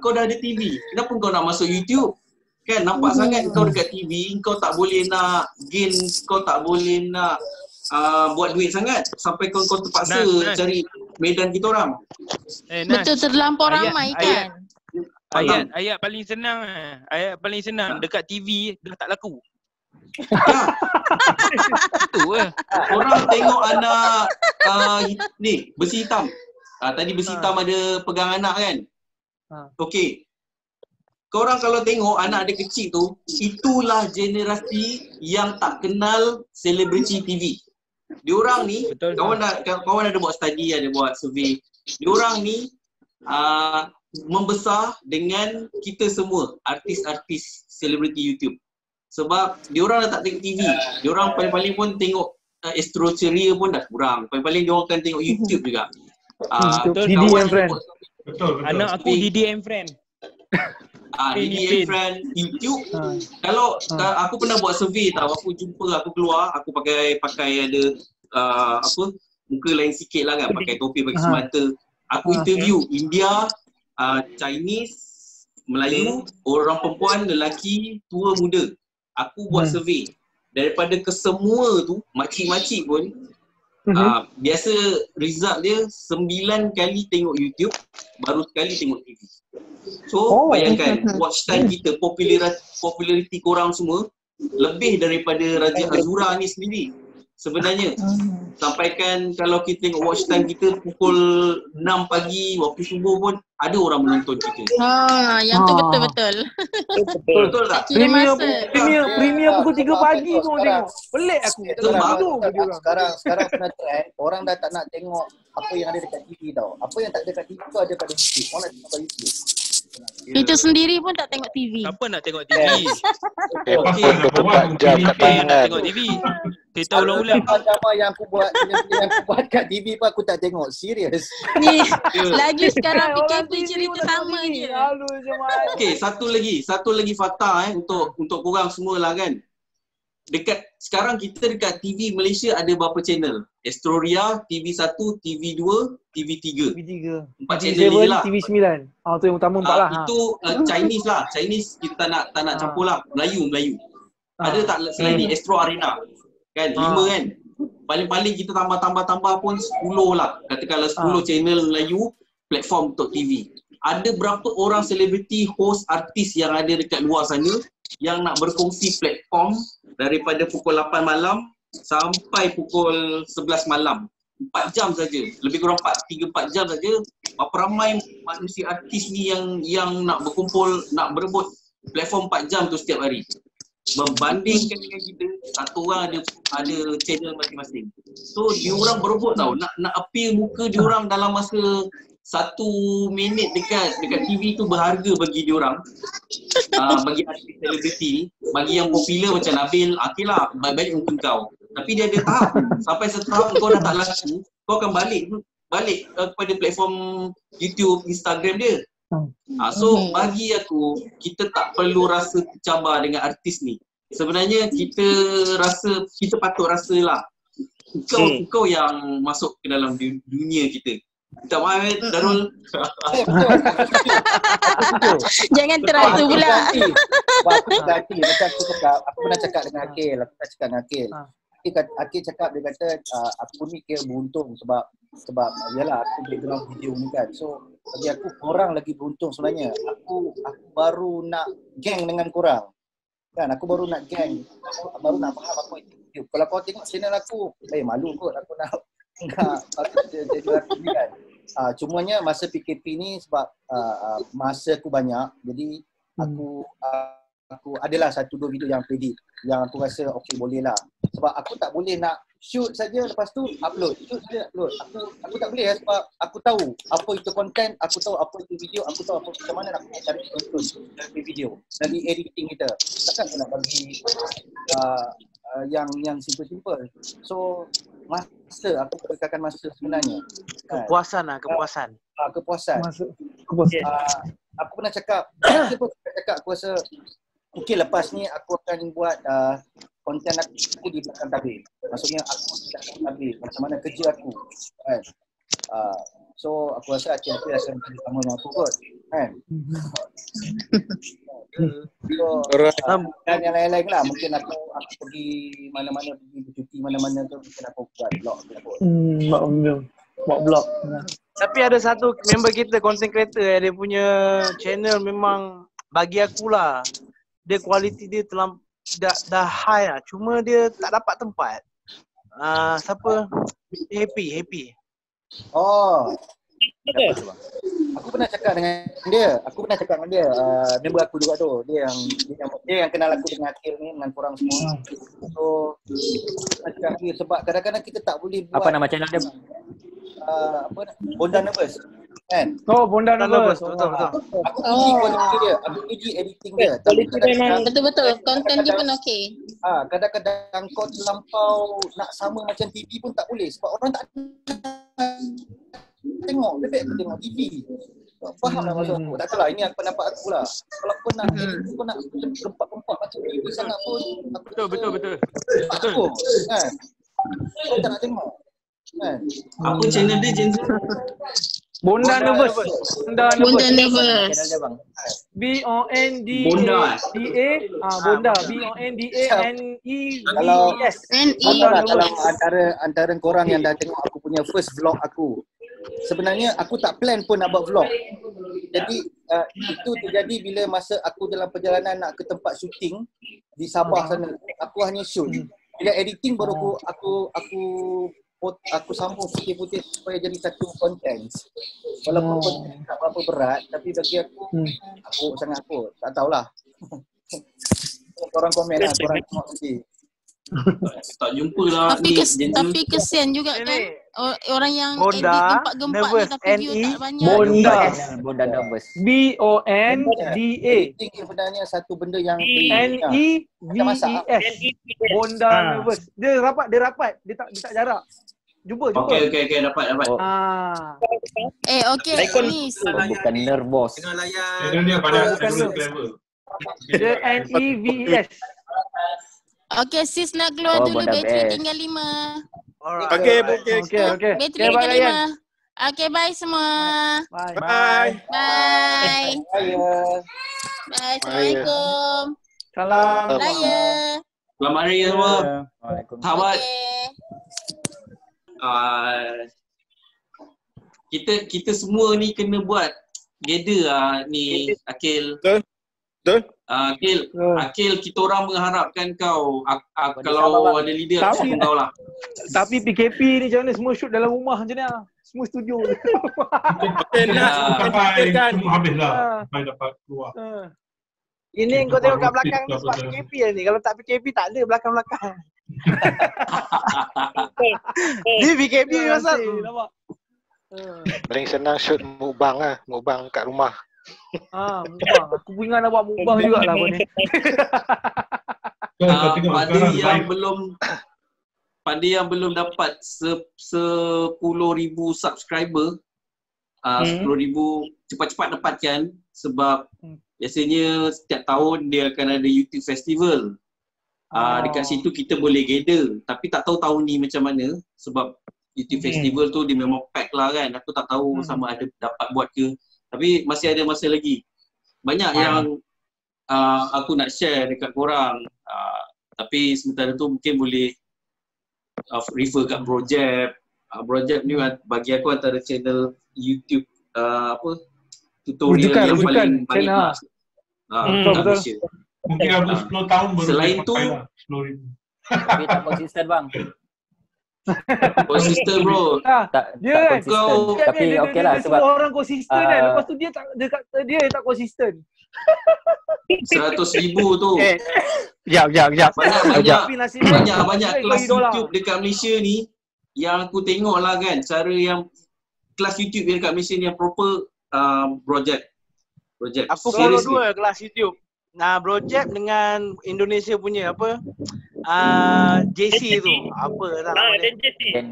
Kau dah ada TV. Kenapa kau nak masuk YouTube? Kan nampak sangat kau dekat TV, kau tak boleh nak gain, kau tak boleh nak buat duit sangat sampai kau terpaksa cari medan kita orang. Betul, terlampau ramai kan. Ayat paling senang. Ayat paling senang dekat TV dah tak laku. Itu orang tengok anak ni besi hitam. Tadi besi hitam ada pegang anak kan. Okey. Korang kalau tengok anak dia kecil tu, itulah generasi yang tak kenal selebriti TV. Diorang ni, kawan ada buat study, ada buat survey. Diorang ni membesar dengan kita semua, artis-artis selebriti YouTube. Sebab diorang dah tak tengok TV. Diorang paling-paling pun tengok Astro Ceria pun dah kurang. Paling-paling diorang akan tengok YouTube juga. DDM friend. Betul. Anak aku DDM friend. DDM friend YouTube. Kalau aku pernah buat survey tau, aku keluar, aku pakai ada muka lain sikit lah kan, pakai topi, pakai semata. Aku interview India, Chinese, Melayu, orang perempuan, lelaki, tua, muda. Aku buat survey. Daripada kesemua tu, makcik-makcik pun biasa result dia 9 kali tengok YouTube, baru sekali tengok TV. So bayangkan watch time kita, populariti korang semua lebih daripada Raja Azura ni sendiri sebenarnya. Sampaikan kalau kita tengok watch time kita pukul 6 pagi waktu subuh pun ada orang menonton kita. Yang tu betul-betul. Betul tak? Premier pukul 3 pagi pun tengok. Pelik aku. Sekarang kena trend, orang dah tak nak tengok apa yang ada dekat TV tau. Apa yang tak ada dekat TV tu ada pada YouTube. Orang nak tengok kat YouTube. Kita sendiri pun tak tengok TV. Siapa nak tengok TV? Okey, 24 jam kat tangan. Tengok TV. Kita ulang-ulang. Drama yang aku buat kat TV pun aku tak tengok. Serius. Ni lagi sekarang PKP cerita sama je. Okey, satu lagi fakta untuk korang semua lah kan. Dekat sekarang kita dekat TV Malaysia ada berapa channel? Astroria, TV1, TV2, TV3. 4 channel ni lah. TV9. Tu yang utama 4 lah. Itu Chinese lah. Chinese kita tak nak campur lah. Melayu. Ada tak selain ni? Astro Arena. Kan 5 kan. Paling-paling kita tambah pun 10 lah. Katakanlah 10 channel Melayu, platform untuk TV. Ada berapa orang selebriti, host, artis yang ada dekat luar sana yang nak berkongsi platform daripada pukul 8 malam sampai pukul 11 malam. 4 jam saja. Lebih kurang 3-4 jam saja. Berapa ramai manusia artis ni yang nak berkumpul, nak berebut platform 4 jam tu setiap hari. Membandingkan dengan kita, satu orang ada channel masing-masing. So diorang berebut tau, nak appeal muka diorang dalam masa 1 minit dekat TV tu berharga bagi diorang. Bagi artis selebriti, bagi yang popular macam Nabil, okeylah balik muka kau. Tapi dia ada tahap. Sampai setahun kau dah tak laku, kau akan balik kepada platform YouTube, Instagram dia. So bagi aku, kita tak perlu rasa tercabar dengan artis ni. Sebenarnya kita patut rasa lah kau yang masuk ke dalam dunia kita. Tak maaf Darul. Jangan teratur pula. Aku hati macam aku cakap, aku pernah cakap dengan Akil, Akil cakap, dia kata aku ni kira beruntung sebab yalah aku boleh dalam video ni kan. So bagi aku korang lagi beruntung sebenarnya. Aku baru nak geng dengan korang. Kan aku baru nak geng. Baru nak faham apa itu video. Kalau kau tengok channel aku, malu kot aku nak jadi aku ni kan. Cumanya masa PKP ni sebab masa aku banyak, jadi aku adalah 1-2 video yang predict yang aku rasa okey boleh lah. Sebab aku tak boleh nak shoot saja lepas tu upload, shoot saja upload. Aku tak boleh sebab aku tahu apa itu content, aku tahu apa itu video, aku tahu macam mana nak cari contoh dari video, dari editing kita. Takkan aku nak bagi yang simple-simple. So masa aku perkatakan masa sebenarnya. Kepuasan lah, kepuasan. Kepuasan. Aku pernah cakap, aku rasa okey lepas ni aku akan buat konten aku di belakang tabir. Maksudnya aku di belakang tabir, macam mana kerja aku kan. So aku rasa Aceh akan jadi sama dengan aku kot kan. So dan yang lain-lain lah, mungkin aku pergi mana-mana, pergi bercuti mana-mana tu, mungkin aku buat vlog. Buat vlog. Tapi ada satu member kita, content creator, dia punya channel memang bagi akulah dia kualiti dia dah high lah. Cuma dia tak dapat tempat. Siapa? Happy. Oh. Aku pernah cakap dengan dia. Member aku juga tu. Dia yang kenal aku dengan Akil ni, dengan korang semua. So cakap dia sebab kadang-kadang kita tak boleh buat. Apa nama channel dia? Bonda Nervous kan? Oh, Bonda Nervous. Betul. Aku uji kualiti dia, aku uji editing dia. Tapi kadang-kadang Betul. Konten dia pun okey. Kadang-kadang kau terlampau nak sama macam TV pun tak boleh sebab orang tak tengok, lebih aku tengok TV. Faham lah maksud aku. Tak tahulah, ini pendapat aku lah. Kalau kau nak editing, kau nak gempak-gempak macam TV sangat pun. Betul. Kan? Kau tak nak tengok. Kan? Apa channel dia, Jensen? Bonda Nervous. Bonda Nervous. Bonda. Bonda. BONDANEVES. Kalau antara korang yang dah tengok aku punya first vlog aku, sebenarnya aku tak plan pun nak buat vlog. Jadi itu terjadi bila masa aku dalam perjalanan nak ke tempat syuting di Sabah sana. Aku hanya shoot. Bila editing baru aku sambung putih-putih supaya jadi satu konten. Walaupun tak berapa berat, tapi bagi aku sangat aku. Tak tahulah. Korang komen lah, korang tengok nanti. Tak jumpa lah ni. Tapi kesian juga kan orang yang edit gempak-gempak ni tapi view tak banyak. Bonda Nervous. BONDA. Editing sebenarnya satu benda yang NEVES. Bonda Nervous. Dia rapat. Dia tak jarak. Jumpa. Okey, dapat. Okey. Ni bukan nervous. Tengah layan. Dia pada clever. Dia NEVES. Okey, sis nak keluar dulu, bateri tinggal 5. Okey. Bateri tinggal 5. Okey, bye semua. Bye. Assalamualaikum. Salam. Raya. Selamat Raya semua. Sahabat. Kita semua ni kena buat gather ni Akil. Betul. Akil, kita orang mengharapkan kau kalau ada leader aku kau lah. Tapi PKP ni macam mana, semua shoot dalam rumah macam mana? Semua studio. Habis lah. Dapat keluar. Ini kau tengok kat belakang ni sebab PKP ni. Kalau tak PKP tak ada belakang-belakang. Ni PKP pasal nampak. Paling senang shoot mukbang lah, mukbang kat rumah. Mukbang. Aku pun ingat nak buat mukbang jugalah apa ni. Pada yang belum dapat 10,000 subscriber, 10,000 cepat-cepat dapatkan sebab biasanya setiap tahun dia akan ada YouTube Festival. Dekat situ kita boleh gather, tapi tak tahu tahun ni macam mana sebab YouTube festival tu dia memang pack lah kan. Aku tak tahu sama ada dapat buat ke. Tapi masih ada masa lagi. Banyak yang aku nak share dekat korang. Tapi sementara tu mungkin boleh refer kat Project. Project ni bagi aku antara channel YouTube tutorial yang paling baik. Betul. Mungkin aku 10 tahun baru selain tu 10,000. Tapi tak konsisten bang. Konsisten bro. Dia konsisten. Tapi okey lah sebab semua orang konsisten kan. Lepas tu dia tak konsisten. 100,000 tu. Sekejap. Banyak kelas YouTube dekat Malaysia ni yang aku tengok lah kan, cara yang kelas YouTube yang dekat Malaysia ni yang proper project. Aku follow dua kelas YouTube. Nah, project dengan Indonesia punya apa? JC tu. Apa tak nama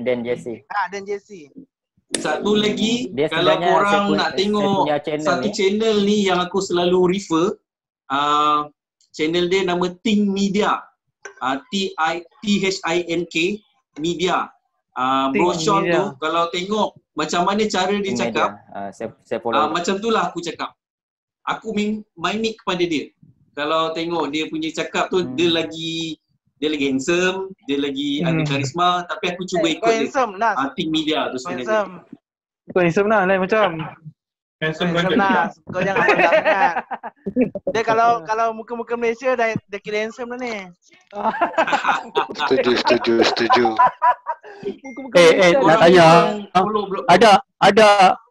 Dan JC. Dan JC. Satu lagi, dia kalau korang nak tengok satu channel ni yang aku selalu refer, channel dia nama Think Media. THINK Media. Bro Sean tu kalau tengok macam mana cara dia cakap, saya follow. macam tu lah aku cakap. Aku mimik kepada dia. Kalau tengok dia punya cakap tu, dia lagi handsome, dia lagi ada karisma, tapi aku cuba ikut dia. Think Media tu sebenarnya. Kau handsome lah, lain macam. Handsome lah. Kau jangan sangat. Dia kalau muka-muka Malaysia dah kira handsome dah ni. Setuju. Nak tanya,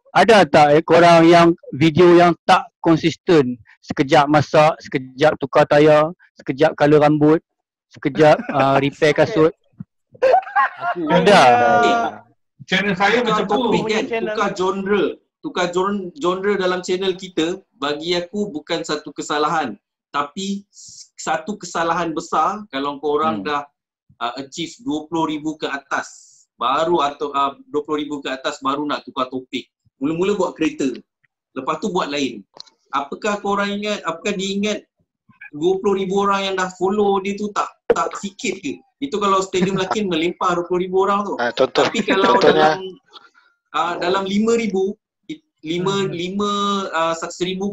ada tak korang yang video yang tak konsisten? Sekejap masak, sekejap tukar tayar, sekejap color rambut, sekejap repair kasut. Ada. Channel saya macam topik kan, tukar genre dalam channel kita bagi aku bukan satu kesalahan, tapi satu kesalahan besar kalau korang dah achieve 20,000 ke atas baru atau 20,000 ke atas baru nak tukar topik. Mula-mula buat kereta, lepas tu buat lain. Apakah dia ingat 20,000 orang yang dah follow dia tu tak sikit ke? Itu kalau Stadium Lakin melimpah 20,000 orang tu. Tapi kalau dalam 5,000 1,000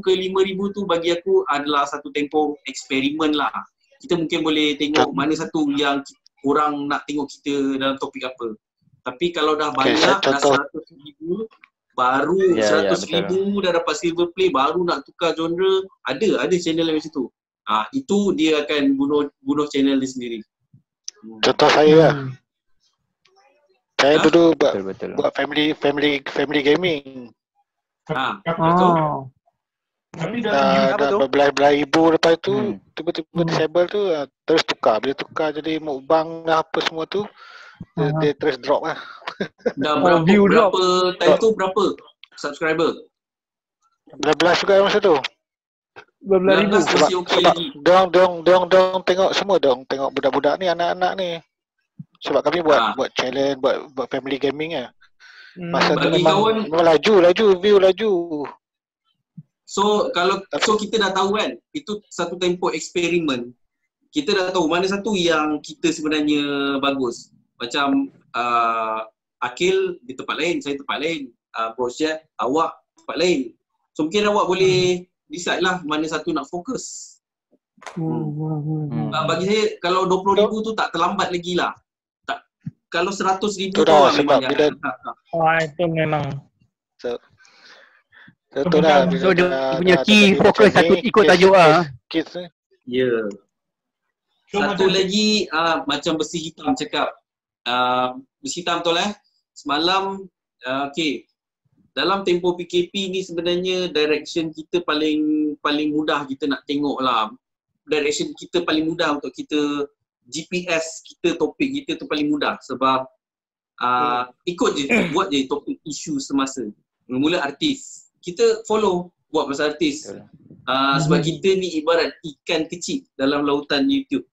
ke 5,000 tu bagi aku adalah satu tempoh eksperimen lah. Kita mungkin boleh tengok mana satu yang orang nak tengok kita dalam topik apa. Tapi kalau dah banyak, dah 100,000 baru 100,000 dah dapat silver play, baru nak tukar genre, ada channel yang macam tu. Itu dia akan bunuh channel dia sendiri. Contoh saya lah. Saya dulu buat family gaming. Tapi dalam belah ibu lepas tu tiba-tiba disable tu terus tukar. Bila tukar jadi mukbang lah apa semua tu, dia terus drop lah. Dah berapa time tu berapa subscriber? 12 juga masa tu. 12,000 sebab dong tengok semua, tengok budak-budak ni, anak-anak ni. Sebab kami buat challenge, buat family gaming lah. Masa tu memang view laju. So kita dah tahu kan, itu satu tempoh eksperimen. Kita dah tahu mana satu yang kita sebenarnya bagus. Macam Akil di tempat lain, saya tempat lain, Project awak tempat lain. So mungkin awak boleh decide lah mana satu nak fokus. Bagi saya kalau 20,000 tu tak terlambat lagi lah. Kalau 100,000 tu memang jangan. Itu memang. So dia punya key fokus satu ikut tajuk lah. Ya. Satu lagi macam Besi Hitam cakap. Besi Hitam betul semalam dalam tempoh PKP ni sebenarnya direction kita paling mudah kita nak tengok lah. Direction kita paling mudah untuk kita GPS kita, topik kita tu paling mudah sebab ikut je, buat je topik isu semasa. Mula artis, kita follow buat pasal artis. Sebab kita ni ibarat ikan kecil dalam lautan YouTube.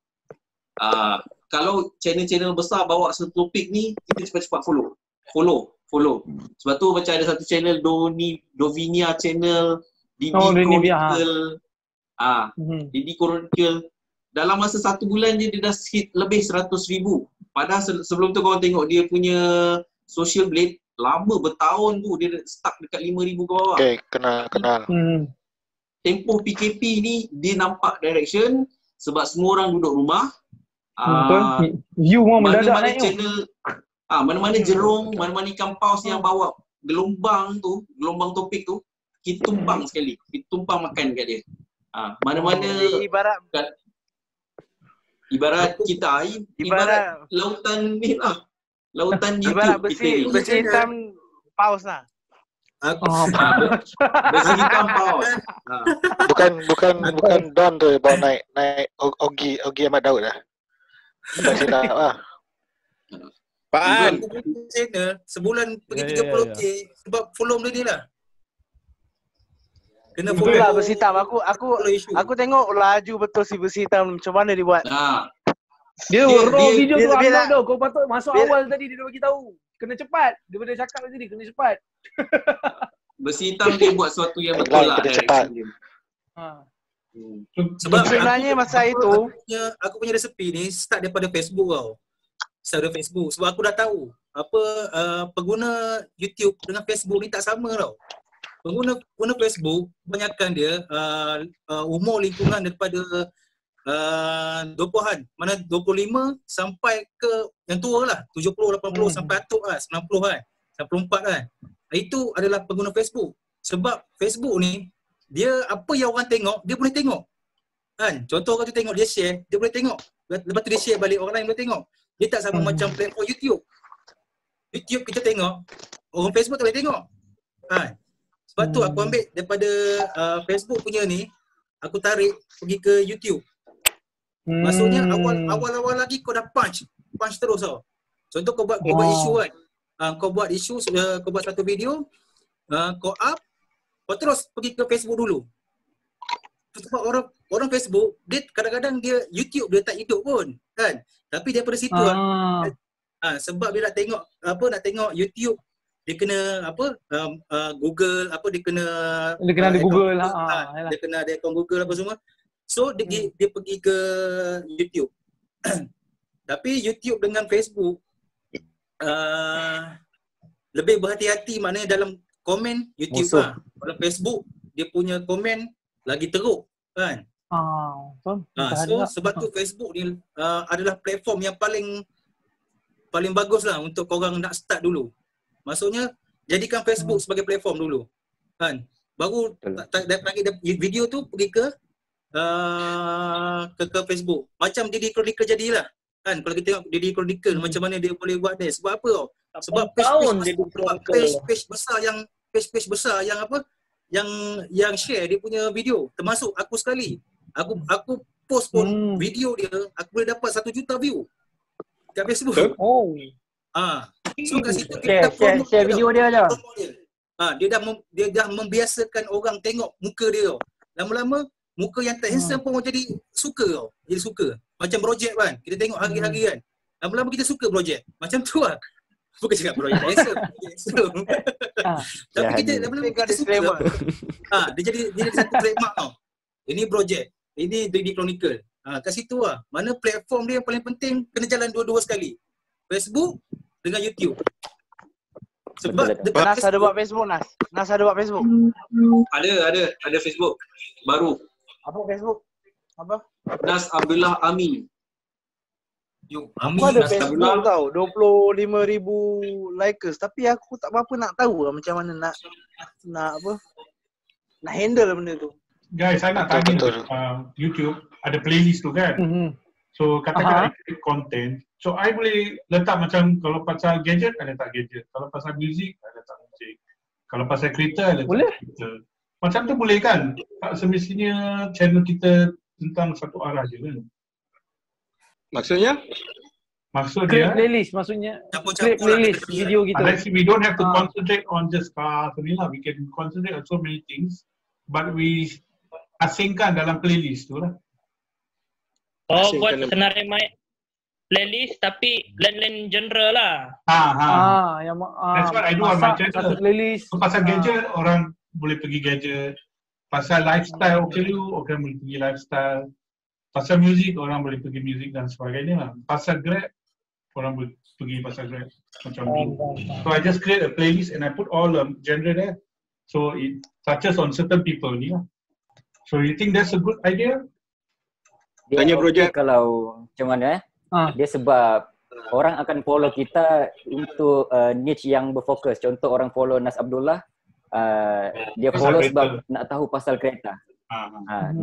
Kalau channel-channel besar bawa satu topik ni, kita cepat-cepat follow. Sebab tu macam ada satu channel Dovinia channel, Didi Chronicle. Didi Chronicle. Dalam masa 1 bulan je dia dah hit lebih 100,000. Padahal sebelum tu korang tengok dia punya Social Blade lama bertahun tu dia stuck dekat 5,000 ke bawah. Okay, kenal. Tempoh PKP ni dia nampak direction sebab semua orang duduk rumah. Betul. View mau mendadak Mana-mana naik. channel, mana-mana jerung, mana-mana ikan paus yang bawa gelombang topik tu, kita tumpang sekali. Kita tumpang makan kat dia. Mana-mana ibarat kita ibarat lautan ni lah. Lautan ibarat YouTube besi hitam paus lah. Besi hitam paus. Bukan Don tu bawa naik Ogi Ahmad Daud lah. Tak silap lah. Pak An, channel sebulan pergi 30k sebab follow dia lah. Kena follow. Itulah besi hitam. Aku tengok laju betul si besi hitam macam mana dia buat. Dia raw video tu upload tau. Kau patut masuk awal tadi dia bagi tahu. Kena cepat. Daripada cakap tadi kena cepat. Besi hitam dia buat sesuatu yang betul lah. Kena cepat. Sebab sebenarnya masa itu aku punya resepi ni start daripada Facebook tau. Start dari Facebook sebab aku dah tahu apa pengguna YouTube dengan Facebook ni tak sama tau. Pengguna Facebook kebanyakan dia umur lingkungan daripada 20-an, mana 25 sampai ke yang tua lah, 70, 80 sampai atuk lah, 90 kan, 94 kan. Itu adalah pengguna Facebook. Sebab Facebook ni dia apa yang orang tengok, dia boleh tengok. Kan? Contoh kau tu tengok dia share, dia boleh tengok. Lepas tu dia share balik, orang lain boleh tengok. Dia tak sama macam platform YouTube. YouTube kita tengok, orang Facebook tak boleh tengok. Kan? Sebab tu aku ambil daripada Facebook punya ni, aku tarik pergi ke YouTube. Maksudnya awal-awal lagi kau dah punch terus tau. Contoh kau buat isu kan. Kau buat isu, kau buat satu video, kau up, kau terus pergi ke Facebook dulu. Sebab orang Facebook, dia kadang-kadang dia YouTube dia tak hidup pun kan. Tapi daripada situ sebab dia nak tengok YouTube, dia kena Google dia kena ada Google lah. Dia kena ada akaun Google apa semua. So dia pergi ke YouTube. Tapi YouTube dengan Facebook lebih berhati-hati, maknanya dalam komen YouTube lah. Kalau Facebook dia punya komen lagi teruk kan. So sebab tu Facebook ni adalah platform yang paling bagus lah untuk korang nak start dulu. Maksudnya jadikan Facebook sebagai platform dulu kan. Baru video tu pergi ke Facebook. Macam Didi Chronicle jadilah kan. Kalau kita tengok Didi Chronicle macam mana dia boleh buat ni. Sebab apa tau? Sebab page besar yang share dia punya video, termasuk aku sekali. Aku post pun video dia, aku boleh dapat 1 juta view kat Facebook. So kat situ kita share video dia aja. Dia dah membiasakan orang tengok muka dia tau. Lama-lama muka yang tak handsome pun orang jadi suka tau. Jadi suka. Macam projek kan. Kita tengok hari-hari kan. Lama-lama kita suka projek. Macam tu lah. Bukan cakap projek handsome. Tapi kita lama-lama kita suka. Dia jadi satu trademark tau. Ini projek. Ini Didi Chronicle. Kat situ lah. Mana platform dia yang paling penting kena jalan dua-dua sekali. Facebook dengan YouTube. Sebab Nas ada buat Facebook, Nas ada buat Facebook. Ada Facebook baru. Apa Facebook? Apa? Nas Abdullah Amin. Aku ada Facebook tau, 25,000 likers, tapi aku tak apa nak tahu lah macam mana nak handle benda tu. Guys, saya nak tanya YouTube ada playlist tu kan. So katakan I content, so I boleh letak macam kalau pasal gadget, I letak gadget. Kalau pasal music, I letak music. Kalau pasal kereta, I letak kereta. Macam tu boleh kan? Tak semestinya channel kita tentang satu arah je kan? Maksudnya? Maksud dia playlist maksudnya. Create playlist video kita. Let's see, we don't have to concentrate on just cars ni lah. We can concentrate on so many things, but we asingkan dalam playlist tu lah. Buat senarai playlist tapi lain-lain genre lah. That's what I do on my channel. So, pasal gadget, orang boleh pergi gadget. Pasal lifestyle, orang boleh pergi lifestyle. Pasal music, orang boleh pergi music dan sebagainya lah. Pasal Grab, orang boleh pergi pasal Grab macam ni. So I just create a playlist and I put all genre there. So it touches on certain people ni lah. So you think that's a good idea? Tanya projek kalau macam mana dia sebab orang akan follow kita untuk niche yang berfokus. Contoh orang follow Nas Abdullah, dia follow sebab nak tahu pasal kereta.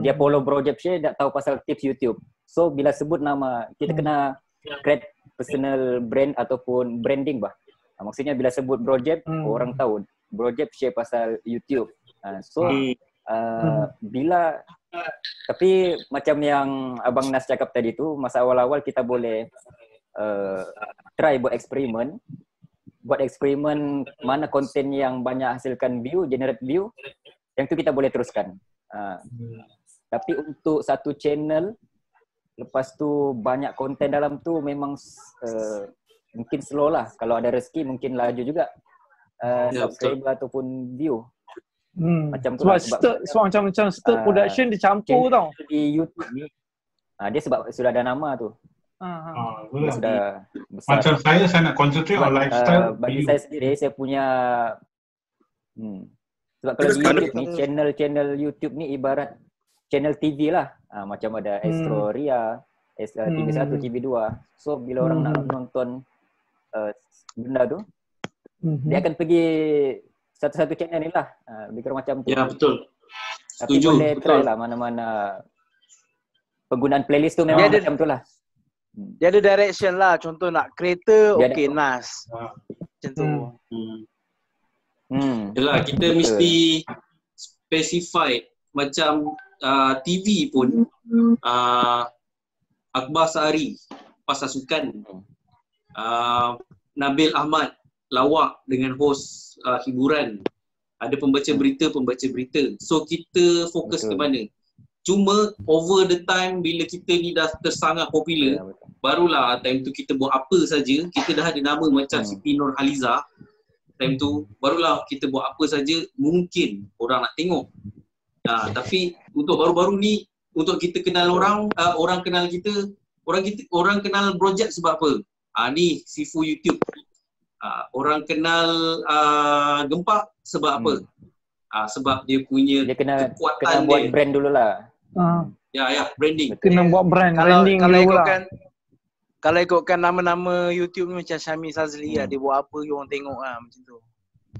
Dia follow Bro Jeb Share nak tahu pasal tips YouTube. So bila sebut nama, kita kena create personal brand ataupun branding bah. Maksudnya bila sebut Bro Jeb, orang tahu Bro Jeb share pasal YouTube. Bila tapi macam yang Abang Nas cakap tadi tu, masa awal-awal kita boleh try buat eksperimen. Buat eksperimen mana konten yang banyak hasilkan view, generate view, yang tu kita boleh teruskan. Tapi untuk satu channel, lepas tu banyak konten dalam tu memang mungkin slow lah. Kalau ada rezeki mungkin laju juga subscriber ataupun view. Macam tu sebab macam stir production dia campur tau. Di YouTube ni dia sebab sudah ada nama tu. Dia sudah besar. Macam saya nak concentrate on lifestyle. Bagi saya sendiri, saya punya sebab kalau di YouTube ni, channel YouTube ni ibarat channel TV lah. Macam ada Astro Ria, TV1, TV2. So bila orang nak nonton benda tu, dia akan pergi satu-satu channel ni lah. Lebih kurang macam tu. Ya, betul. Tapi boleh try lah mana-mana penggunaan playlist tu memang macam tu lah. Dia ada direction lah. Contoh nak kereta, okey Nas. Macam tu. Yalah, kita mesti specify macam TV pun Akbar Sehari pasal sukan, Nabil Ahmad lawak dengan host hiburan, ada pembaca berita. So kita fokus ke mana? Cuma over the time bila kita ni dah tersangat popular, barulah time tu kita buat apa saja, kita dah ada nama macam Siti Nurhaliza. Time tu barulah kita buat apa saja mungkin orang nak tengok. Tapi untuk baru-baru ni, untuk kita kenal orang, orang kenal kita, orang kenal projek sebab apa? Ni Sifu YouTube. Orang kenal Gempak sebab apa? Sebab dia punya kekuatan kena buat dia. Brand dulu lah. Ya, branding. Kena buat branding dulu lah. Kalau ikutkan nama-nama YouTube ni macam Syami Sazli dia buat apa orang tengok lah macam tu.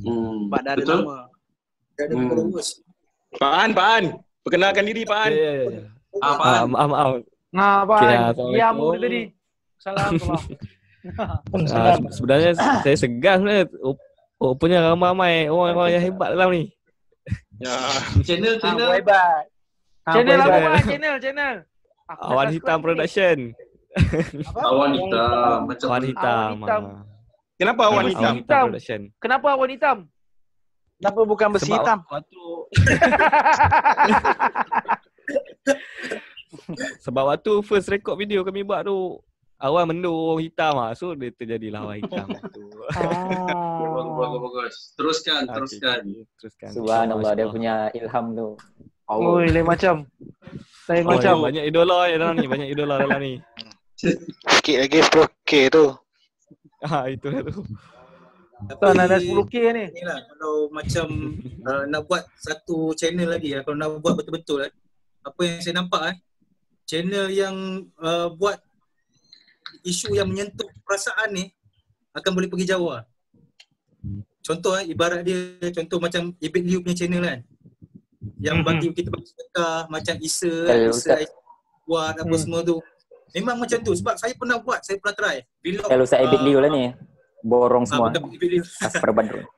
Sebab dah ada nama. Dah ada followers. Pak An. Perkenalkan diri Pak An. Pak An. Maaf. Pak An. Ya, mu tadi. Salam. Sebenarnya saya segan sebenarnya. Punya ramai orang-orang yang hebat dalam ni. Channel hebat. Channel apa? Channel. Awan Hitam Production. Awan Hitam. Awan Hitam. Kenapa Awan Hitam? Kenapa Awan Hitam? Kenapa bukan besi hitam? Sebab waktu first record video kami buat tu, awan mendung hitam lah. So dia terjadilah awan hitam tu. Bagus. Teruskan. Subhanallah, dia punya ilham tu. Oi, lain macam. Banyak idola dalam ni. Sikit lagi 10k tu. Itulah tu. Tak nak 10k ni. Inilah kalau macam nak buat satu channel lagi kalau nak buat betul-betul apa yang saya nampak channel yang buat isu yang menyentuh perasaan ni akan boleh pergi jauh lah. Contoh ibarat dia contoh macam Ibit Liu punya channel kan. Yang bagi kita sedekah macam Isa buat apa semua tu. Memang macam tu sebab saya pernah buat, saya pernah try. Kalau Ustaz Ibit Liu lah ni. Borong semua. Aspar Badrul.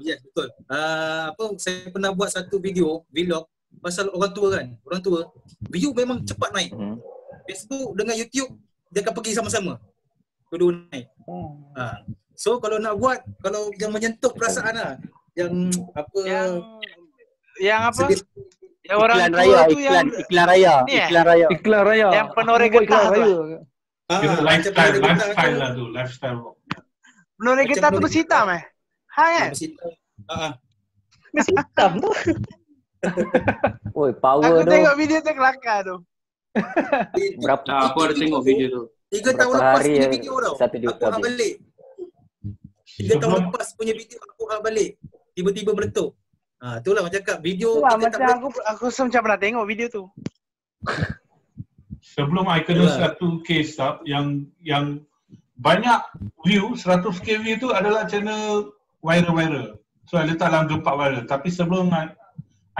Ya, betul. Saya pernah buat satu video vlog pasal orang tua kan. Orang tua view memang cepat naik. Facebook dengan YouTube dia akan pergi sama-sama. Kedua naik. So kalau nak buat, kalau yang menyentuh perasaan lah, yang apa yang apa? Yang orang iklan raya, iklan raya. Yang penoreh getah tu. Lifestyle lah tu, lifestyle. Penoreh getah tu besi hitam kan? Besi hitam tu. Oi, power tu. Aku tengok video tu kelakar tu. Berapa? Aku ada tengok video tu. 3 tahun lepas hari punya video tau. 1 juta Aku balik. 3 tahun lepas punya video aku balik. Tiba-tiba meletup. Itulah macam cakap video Itulah kita macam aku rasa macam pernah tengok video tu. Sebelum I kena 100k sub yang banyak view, 100k view tu adalah channel viral. So I letak dalam gempak viral. Tapi sebelum I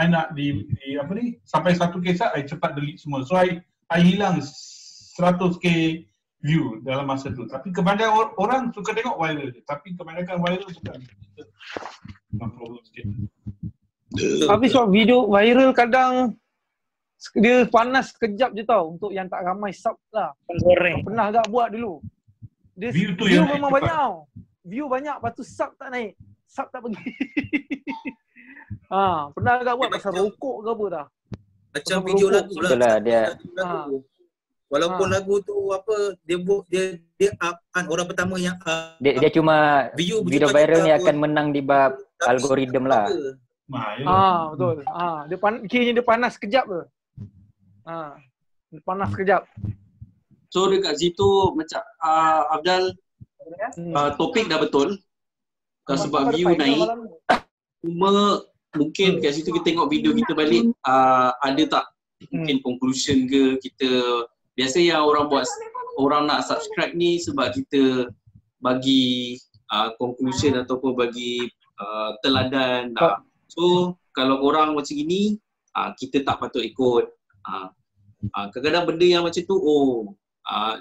nak di apa ni sampai 1k sub, I cepat delete semua. So I hilang 100k view dalam masa tu. Tapi kebanyakan orang suka tengok viral je. Tapi kebanyakan viral bukan. Problem sikit. Tapi sebab video viral kadang dia panas sekejap je tau untuk yang tak ramai sub lah. Pernah agak buat dulu. Dia view memang banyak tau. View banyak, lepas tu sub tak naik. Sub tak pergi. Pernah agak buat pasal rokok ke apa dah. Macam video lagu lah. Itulah dia. Walaupun lagu tu apa dia up kan orang pertama yang dia cuma video viral ni akan menang di bab algoritma lah. Betul. Kira dia panas sekejap ke. Dia panas sekejap. So dekat situ macam Afdal topik dah betul. Sebab view naik. Cuma mungkin kat situ kita tengok video kita balik ada tak mungkin conclusion ke kita biasa yang orang nak subscribe ni sebab kita bagi conclusion ataupun bagi teladan. So kalau orang macam gini kita tak patut ikut. Kadang-kadang benda yang macam tu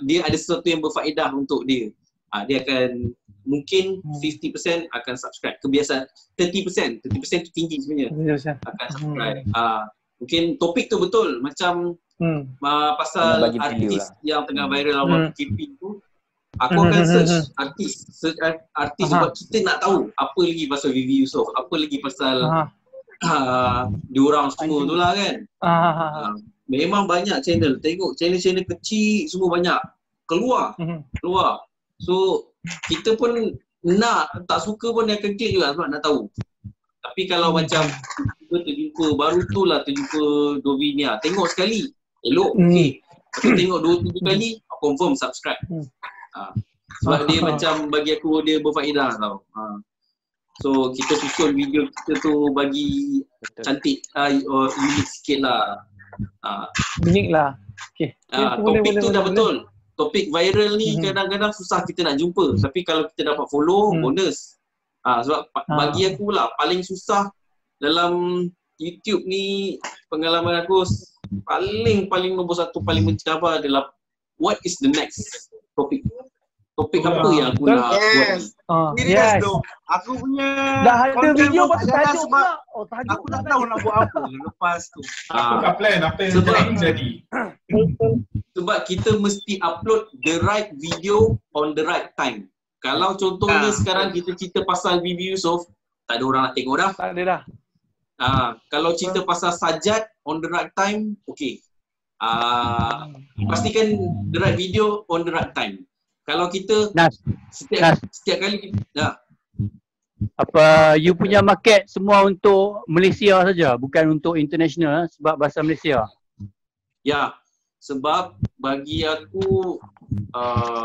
dia ada sesuatu yang berfaedah untuk dia. Dia akan mungkin 50% akan subscribe. Kebiasaan 30% tu tinggi sebenarnya akan subscribe. Mungkin topik tu betul macam pasal artis yang tengah viral awal PKP tu. Aku akan search artis sebab kita nak tahu apa lagi pasal Vivi Yusof, apa lagi pasal diorang semua tu lah kan. Memang banyak channel, tengok channel-channel kecil semua banyak keluar. So kita pun nak tak suka pun dia akan klik juga sebab nak tahu. Tapi kalau macam kita terjumpa baru tu lah terjumpa Dovinia, tengok sekali elok okey. Tapi tengok 2-3 kali confirm subscribe. Sebab dia macam bagi aku dia berfaedah tau. So kita susun video kita tu bagi cantik unik sikit lah. Unik lah. Okay. Topik tu dah betul. Topik viral ni kadang-kadang susah kita nak jumpa. Tapi kalau kita dapat follow, bonus. Sebab bagi aku lah paling susah dalam YouTube ni, pengalaman aku paling nombor satu paling mencabar adalah what is the next topik. Topik apa yang aku nak buat. Yes. Aku punya dah ada video pasal tajuk pula. Tajuk aku tak tahu nak buat apa lepas tu. Aku tak plan apa yang jadi. Sebab kita mesti upload the right video on the right time. Kalau contohnya sekarang kita cerita pasal Vivi Yusof, tak ada orang nak tengok dah. Tak ada dah. Kalau cerita pasal Sajat on the right time, okay. Pastikan the right video on the right time. Kalau kita setiap kali apa you punya market semua untuk Malaysia saja, bukan untuk international sebab bahasa Malaysia. Ya, sebab bagi aku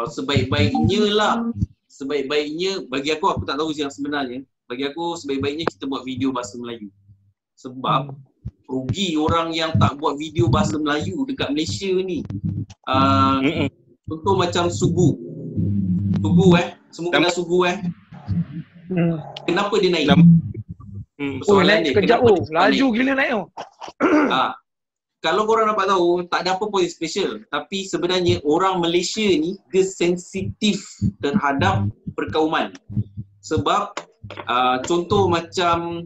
sebaik-baiknya bagi aku tak tahu yang sebenarnya. Bagi aku sebaik-baiknya kita buat video bahasa Melayu. Sebab rugi orang yang tak buat video bahasa Melayu dekat Malaysia ni. Contoh macam Sugu. Semua kenal Sugu Kenapa dia naik? Soalan dia kenapa laju gila naik tu. Kalau korang dapat tahu, tak ada apa pun special. Tapi sebenarnya orang Malaysia ni dia sensitif terhadap perkauman. Sebab contoh macam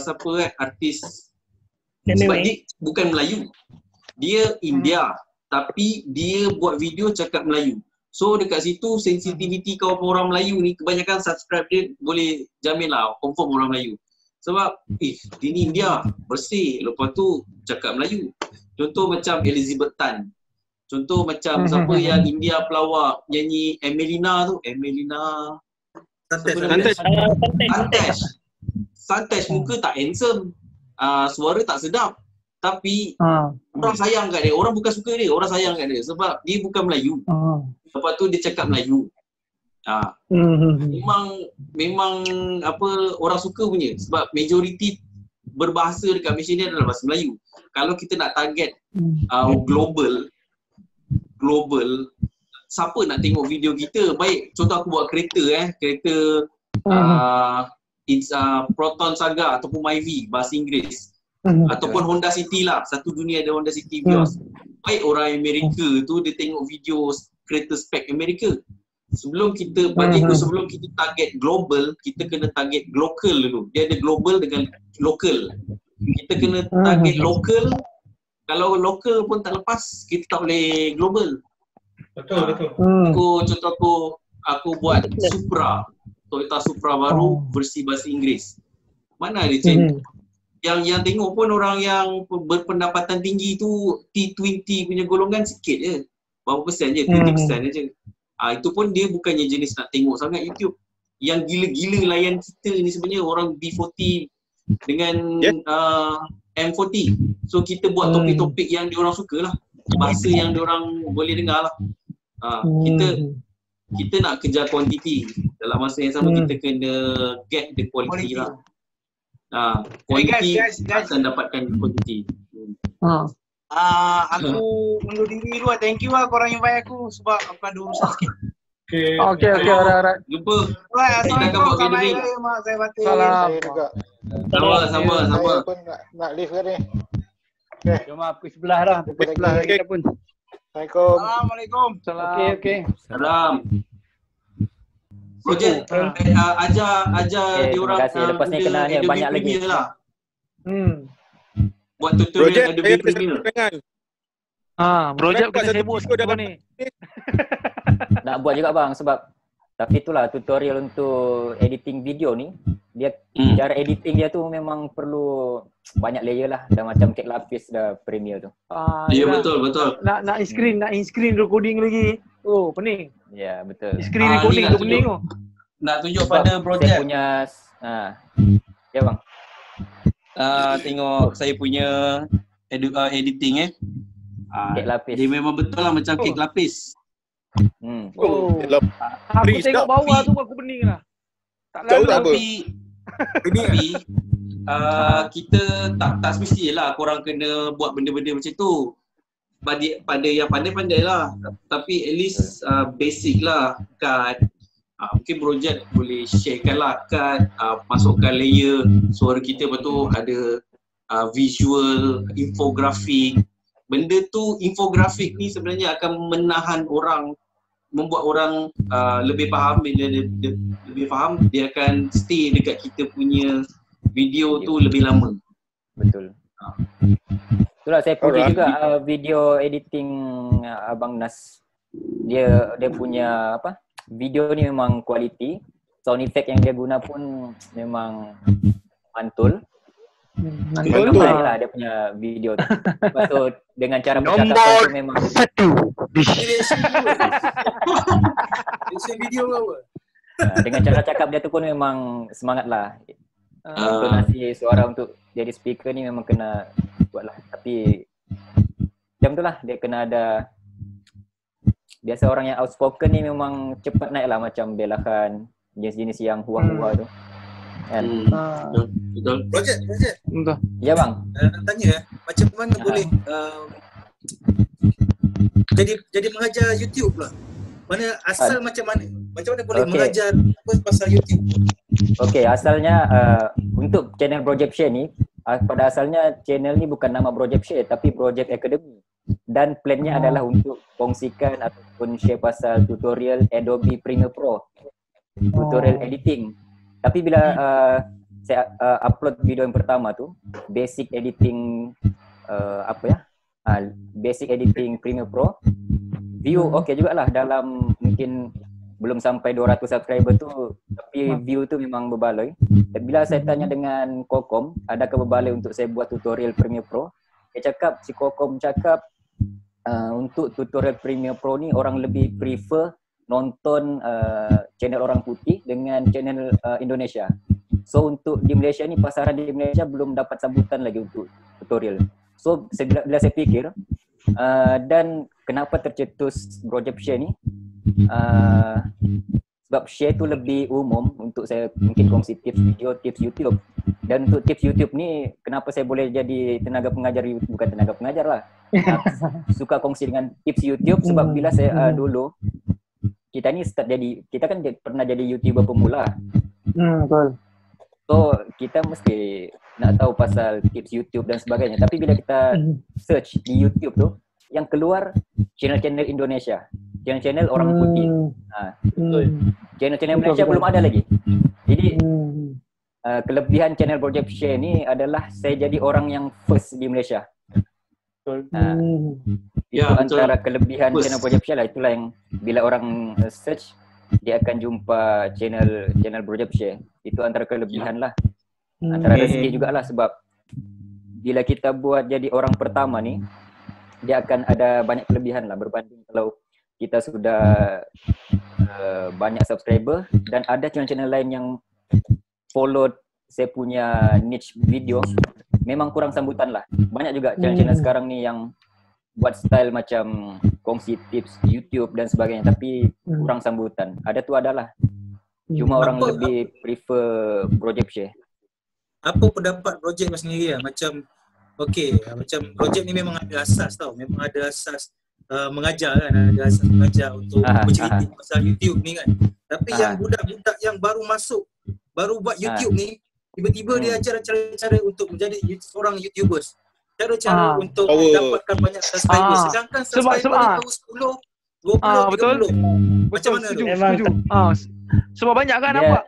siapa artis sebab dia bukan Melayu. Dia India tapi dia buat video cakap Melayu. So dekat situ sensitivity kaum orang Melayu ni kebanyakan subscribe dia boleh jamin lah confirm orang Melayu. Sebab dia ni India bersih lepas tu cakap Melayu. Contoh macam Elizabeth Tan. Contoh macam siapa yang India pelawak nyanyi Emelina tu, Santesh muka tak handsome. Suara tak sedap. Tapi orang sayang kat dia. Orang bukan suka dia, orang sayang kat dia sebab dia bukan Melayu. Lepas tu dia cakap Melayu. Memang apa orang suka punya sebab majoriti berbahasa dekat Malaysia ni adalah bahasa Melayu. Kalau kita nak target global, siapa nak tengok video kita? Baik, contoh aku buat kereta Proton Saga ataupun Myvi bahasa Inggeris. Ataupun Honda City lah, satu dunia ada Honda City Vios. Baik orang Amerika tu dia tengok video kereta spek Amerika. Sebelum kita target global, kita kena target local dulu. Dia ada global dengan local. Kita kena target local. Kalau local pun tak lepas, kita tak boleh global. Betul. Aku buat Supra, Toyota Supra baru versi bahasa Inggeris. Mana ada channel yang tengok pun orang yang berpendapatan tinggi tu T20 punya golongan sikit je. Berapa persen je? 20% je. Itu pun dia bukannya jenis nak tengok sangat YouTube. Yang gila-gila layan kita ni sebenarnya orang B40 dengan M40. So kita buat topik-topik yang diorang suka lah. Bahasa yang diorang boleh dengar lah. Kita nak kejar kuantiti. Dalam masa yang sama kita kena get the quality lah. Quality akan dapatkan quantity. Aku undur diri dulu. Thank you lah korang invite aku sebab aku ada urusan sikit. Okay, alright. Jumpa. Assalamualaikum. Assalamualaikum. Mak saya batin. Salam. Saya juga. Sama. Saya pun nak leave kan ni. Okay. Jom pukul 11 dah. Pukul 11 kita pun. Assalamualaikum. Assalamualaikum. Okay. Salam. Projek ajar diorang lepas ni kena ni banyak lagi lah. Buat tutorial Adobe Premiere. Projek kena sibuk sikit ni. Nak buat juga bang sebab tapi itulah tutorial untuk editing video ni dia cara editing dia tu memang perlu banyak layer lah. Dah macam kek lapis dah Premiere tu. Ya betul. Nak in screen recording lagi. Oh, pening. Ya, betul. Screen recording tu pening tu. Nak tunjuk pada projek. Saya punya ya bang. Tengok saya punya editing kek lapis. Dia memang betul lah macam kek lapis. Aku tengok bawah tu aku pening lah. Tak lalu. Tapi kita tak semestilah korang kena buat benda-benda macam tu. Pada yang pandai-pandai lah. Tapi at least basic lah. Cut. Mungkin projek boleh sharekan lah. Cut. Masukkan layer suara kita. Lepas tu ada visual, infografik. Benda tu, infografik ni sebenarnya akan menahan orang, membuat orang lebih faham. Bila dia lebih faham, dia akan stay dekat kita punya video tu lebih lama. Betul. Itulah saya puji juga video editing Abang Nas. Dia punya video ni memang kualiti. Sound effect yang dia guna pun memang mantul. Mantul lah dia punya video tu. Lepas tu dengan cara percakapan tu memang video apa? Dengan cara cakap dia tu pun memang semangat lah. Intonasi suara untuk jadi speaker ni memang kena buat lah. Tapi macam tu lah, dia kena ada. Biasa orang yang outspoken ni memang cepat naik lah, macam Bella Khan, jenis-jenis yang hua-hua tu kan. Betul. Projek. Ya bang. Nak tanya macam mana boleh jadi mengajar YouTube pula? Mana asal macam mana boleh mengajar pasal YouTube? Okey, asalnya untuk channel Project Share ni, pada asalnya channel ni bukan nama Project Share tapi Project Academy. Dan plannya adalah untuk kongsikan ataupun share pasal tutorial Adobe Premiere Pro, tutorial editing. Tapi bila saya upload video yang pertama tu, basic editing basic editing Premiere Pro, view okey jugalah, dalam mungkin belum sampai 200 subscriber tu, tapi view tu memang berbaloi. Dan bila saya tanya dengan Kokom, adakah berbaloi untuk saya buat tutorial Premiere Pro? Si Kokom cakap untuk tutorial Premiere Pro ni orang lebih prefer nonton channel orang putih dengan channel Indonesia. So untuk di Malaysia ni, pasaran di Malaysia belum dapat sambutan lagi untuk tutorial. So bila saya fikir dan kenapa tercetus Project Share ni, sebab share tu lebih umum untuk saya mungkin kongsi tips video, tips YouTube. Dan untuk tips YouTube ni kenapa saya boleh jadi tenaga pengajar YouTube, bukan tenaga pengajar lah. Suka kongsi dengan tips YouTube sebab bila saya dulu kita ni start jadi, kita kan pernah jadi YouTuber pemula. Betul. So kita mesti nak tahu pasal tips YouTube dan sebagainya. Tapi bila kita search di YouTube tu, yang keluar channel-channel Indonesia, channel-channel orang putih. Channel-channel Malaysia belum ada lagi. Jadi kelebihan channel Project Share ni adalah saya jadi orang yang first di Malaysia. Itu antara kelebihan channel Project Share lah. Itulah yang bila orang search dia akan jumpa channel Project Share. Itu antara kelebihan lah. Antara rezeki jugalah sebab bila kita buat jadi orang pertama ni, dia akan ada banyak kelebihan lah berbanding kalau kita sudah banyak subscriber dan ada channel-channel lain yang follow saya punya niche video, memang kurang sambutan lah. Banyak juga channel-channel sekarang ni yang buat style macam kongsi tips YouTube dan sebagainya tapi kurang sambutan. Ada tu adalah. Cuma orang lebih prefer Project Share. Apa pendapat projek mas sendiri lah? Macam macam projek ni memang ada asas tau. Memang ada asas mengajar kan, ada asas mengajar untuk bercerita pasal YouTube ni kan. Tapi yang budak-budak yang baru masuk, baru buat YouTube ni, tiba-tiba dia ajar cara-cara untuk menjadi seorang YouTubers. Cara-cara untuk dapatkan banyak subscriber. Sedangkan subscriber dia tahu 10, 20, betul. 30. Macam mana tu? Setuju. Sebab banyak kan nampak?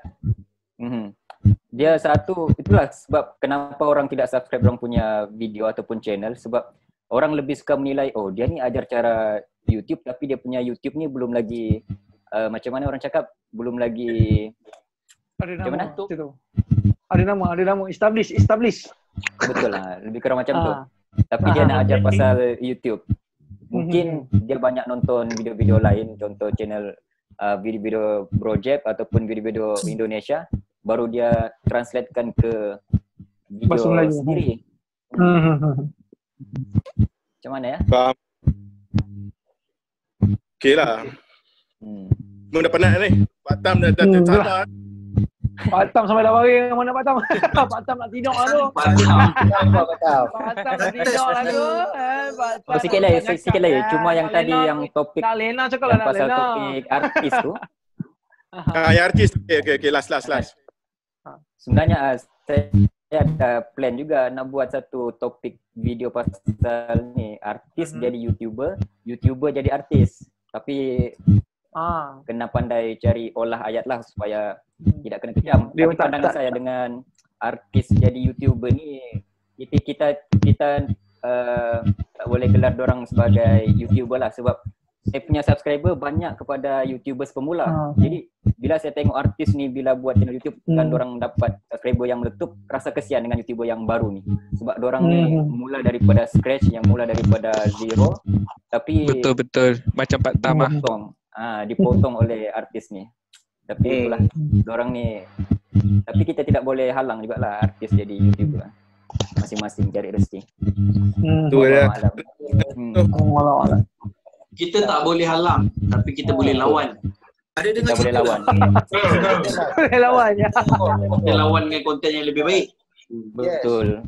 Dia satu, itulah sebab kenapa orang tidak subscribe orang punya video ataupun channel, sebab orang lebih suka menilai, oh dia ni ajar cara YouTube tapi dia punya YouTube ni belum lagi macam mana orang cakap, belum lagi macam mana tu? Ada nama, establish. Betul lah, lebih kurang macam tu. Tapi dia nak ajar pasal YouTube. Mungkin dia banyak nonton video-video lain, contoh channel video-video project ataupun video-video Indonesia, baru dia translatekan ke video sendiri. Macam mana ya? Faham. Okey lah. Memang dah penat ni. Pak Tam dah salah. Pak Tam sampai dah baring mana Pak Tam? Pak Tam nak tidur lah tu. Pak Tam nak tidur lah tu. Sikit lagi. Cuma yang tadi yang topik Lena cakap lah pasal topik artis tu. Yang artis. Okey, last. Sebenarnya saya ada plan juga nak buat satu topik video pasal ni, artis jadi YouTuber jadi artis. Tapi kena pandai cari olah ayat lah supaya tidak kena kejam. Tapi pandangan saya dengan artis jadi YouTuber ni, kita tak boleh gelar dorang sebagai YouTuber lah sebab saya punya subscriber banyak kepada YouTubers pemula. Jadi bila saya tengok artis ni bila buat channel YouTube dan dorang dapat subscriber yang meletup, rasa kesian dengan YouTuber yang baru ni. Sebab dorang ni mula daripada scratch, yang mula daripada zero, tapi betul macam Pak Tam dipotong oleh artis ni. Tapi itulah dorang ni, tapi kita tidak boleh halang jugalah artis jadi YouTuber. Masing-masing cari rezeki. Tu ya. Kita tak boleh halang, tapi kita boleh lawan. Ada dengan kita boleh lawan. Boleh lawan ya. Kita lawan dengan konten yang lebih baik. Betul.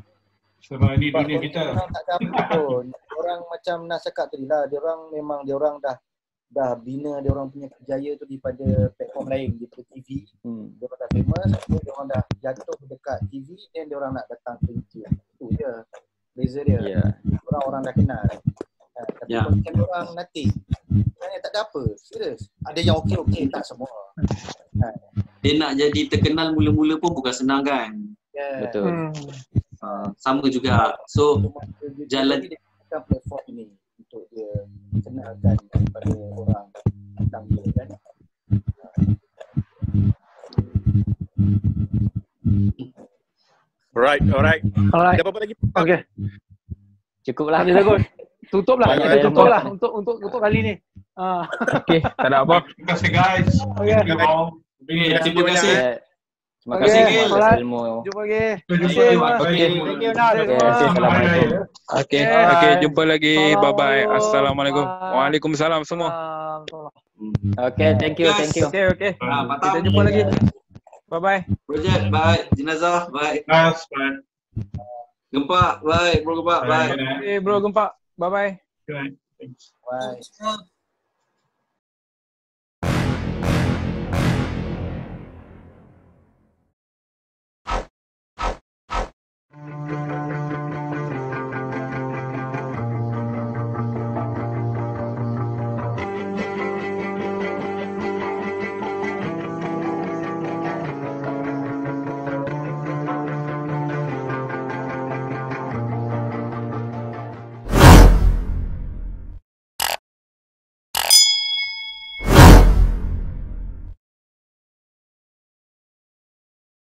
Sebab ni dunia kita. Tak ada apa pun. Orang macam Nas cakap tadi lah, dia orang dah bina dia orang punya kerjaya tu daripada platform lain, daripada TV. Dia orang dah famous, dia orang dah jatuh dekat TV dan dia orang nak datang ke YouTube. Itu je beza dia. Orang dah kenal. Tapi konten orang nanti sebenarnya tak ada apa, serius. Ada yang okey, tak semua. Dia nak jadi terkenal mula-mula pun bukan senang kan? Betul. Sama juga. So jalan dia gunakan platform ini untuk dia kenalkan kepada orang tentang dia kan. Alright. Ada apa-apa lagi? Okey. Cukuplah. Tutuplah untuk kali ni. Okey, tak ada apa. Terima kasih guys. Terima kasih. Terima kasih ilmu. Jumpa lagi. Assalamualaikum. Okey, jumpa lagi. Bye bye. Assalamualaikum. Waalaikumsalam semua. Okay, thank you. Okay. Pak Kita Tam. jumpa lagi. Bye-bye. Project, bye. Jenazah, bye. Bye. Gempak, bye. Bro Gempak, bye. Okay, bro Gempak. Bye-bye. Good night. Thanks. Bye.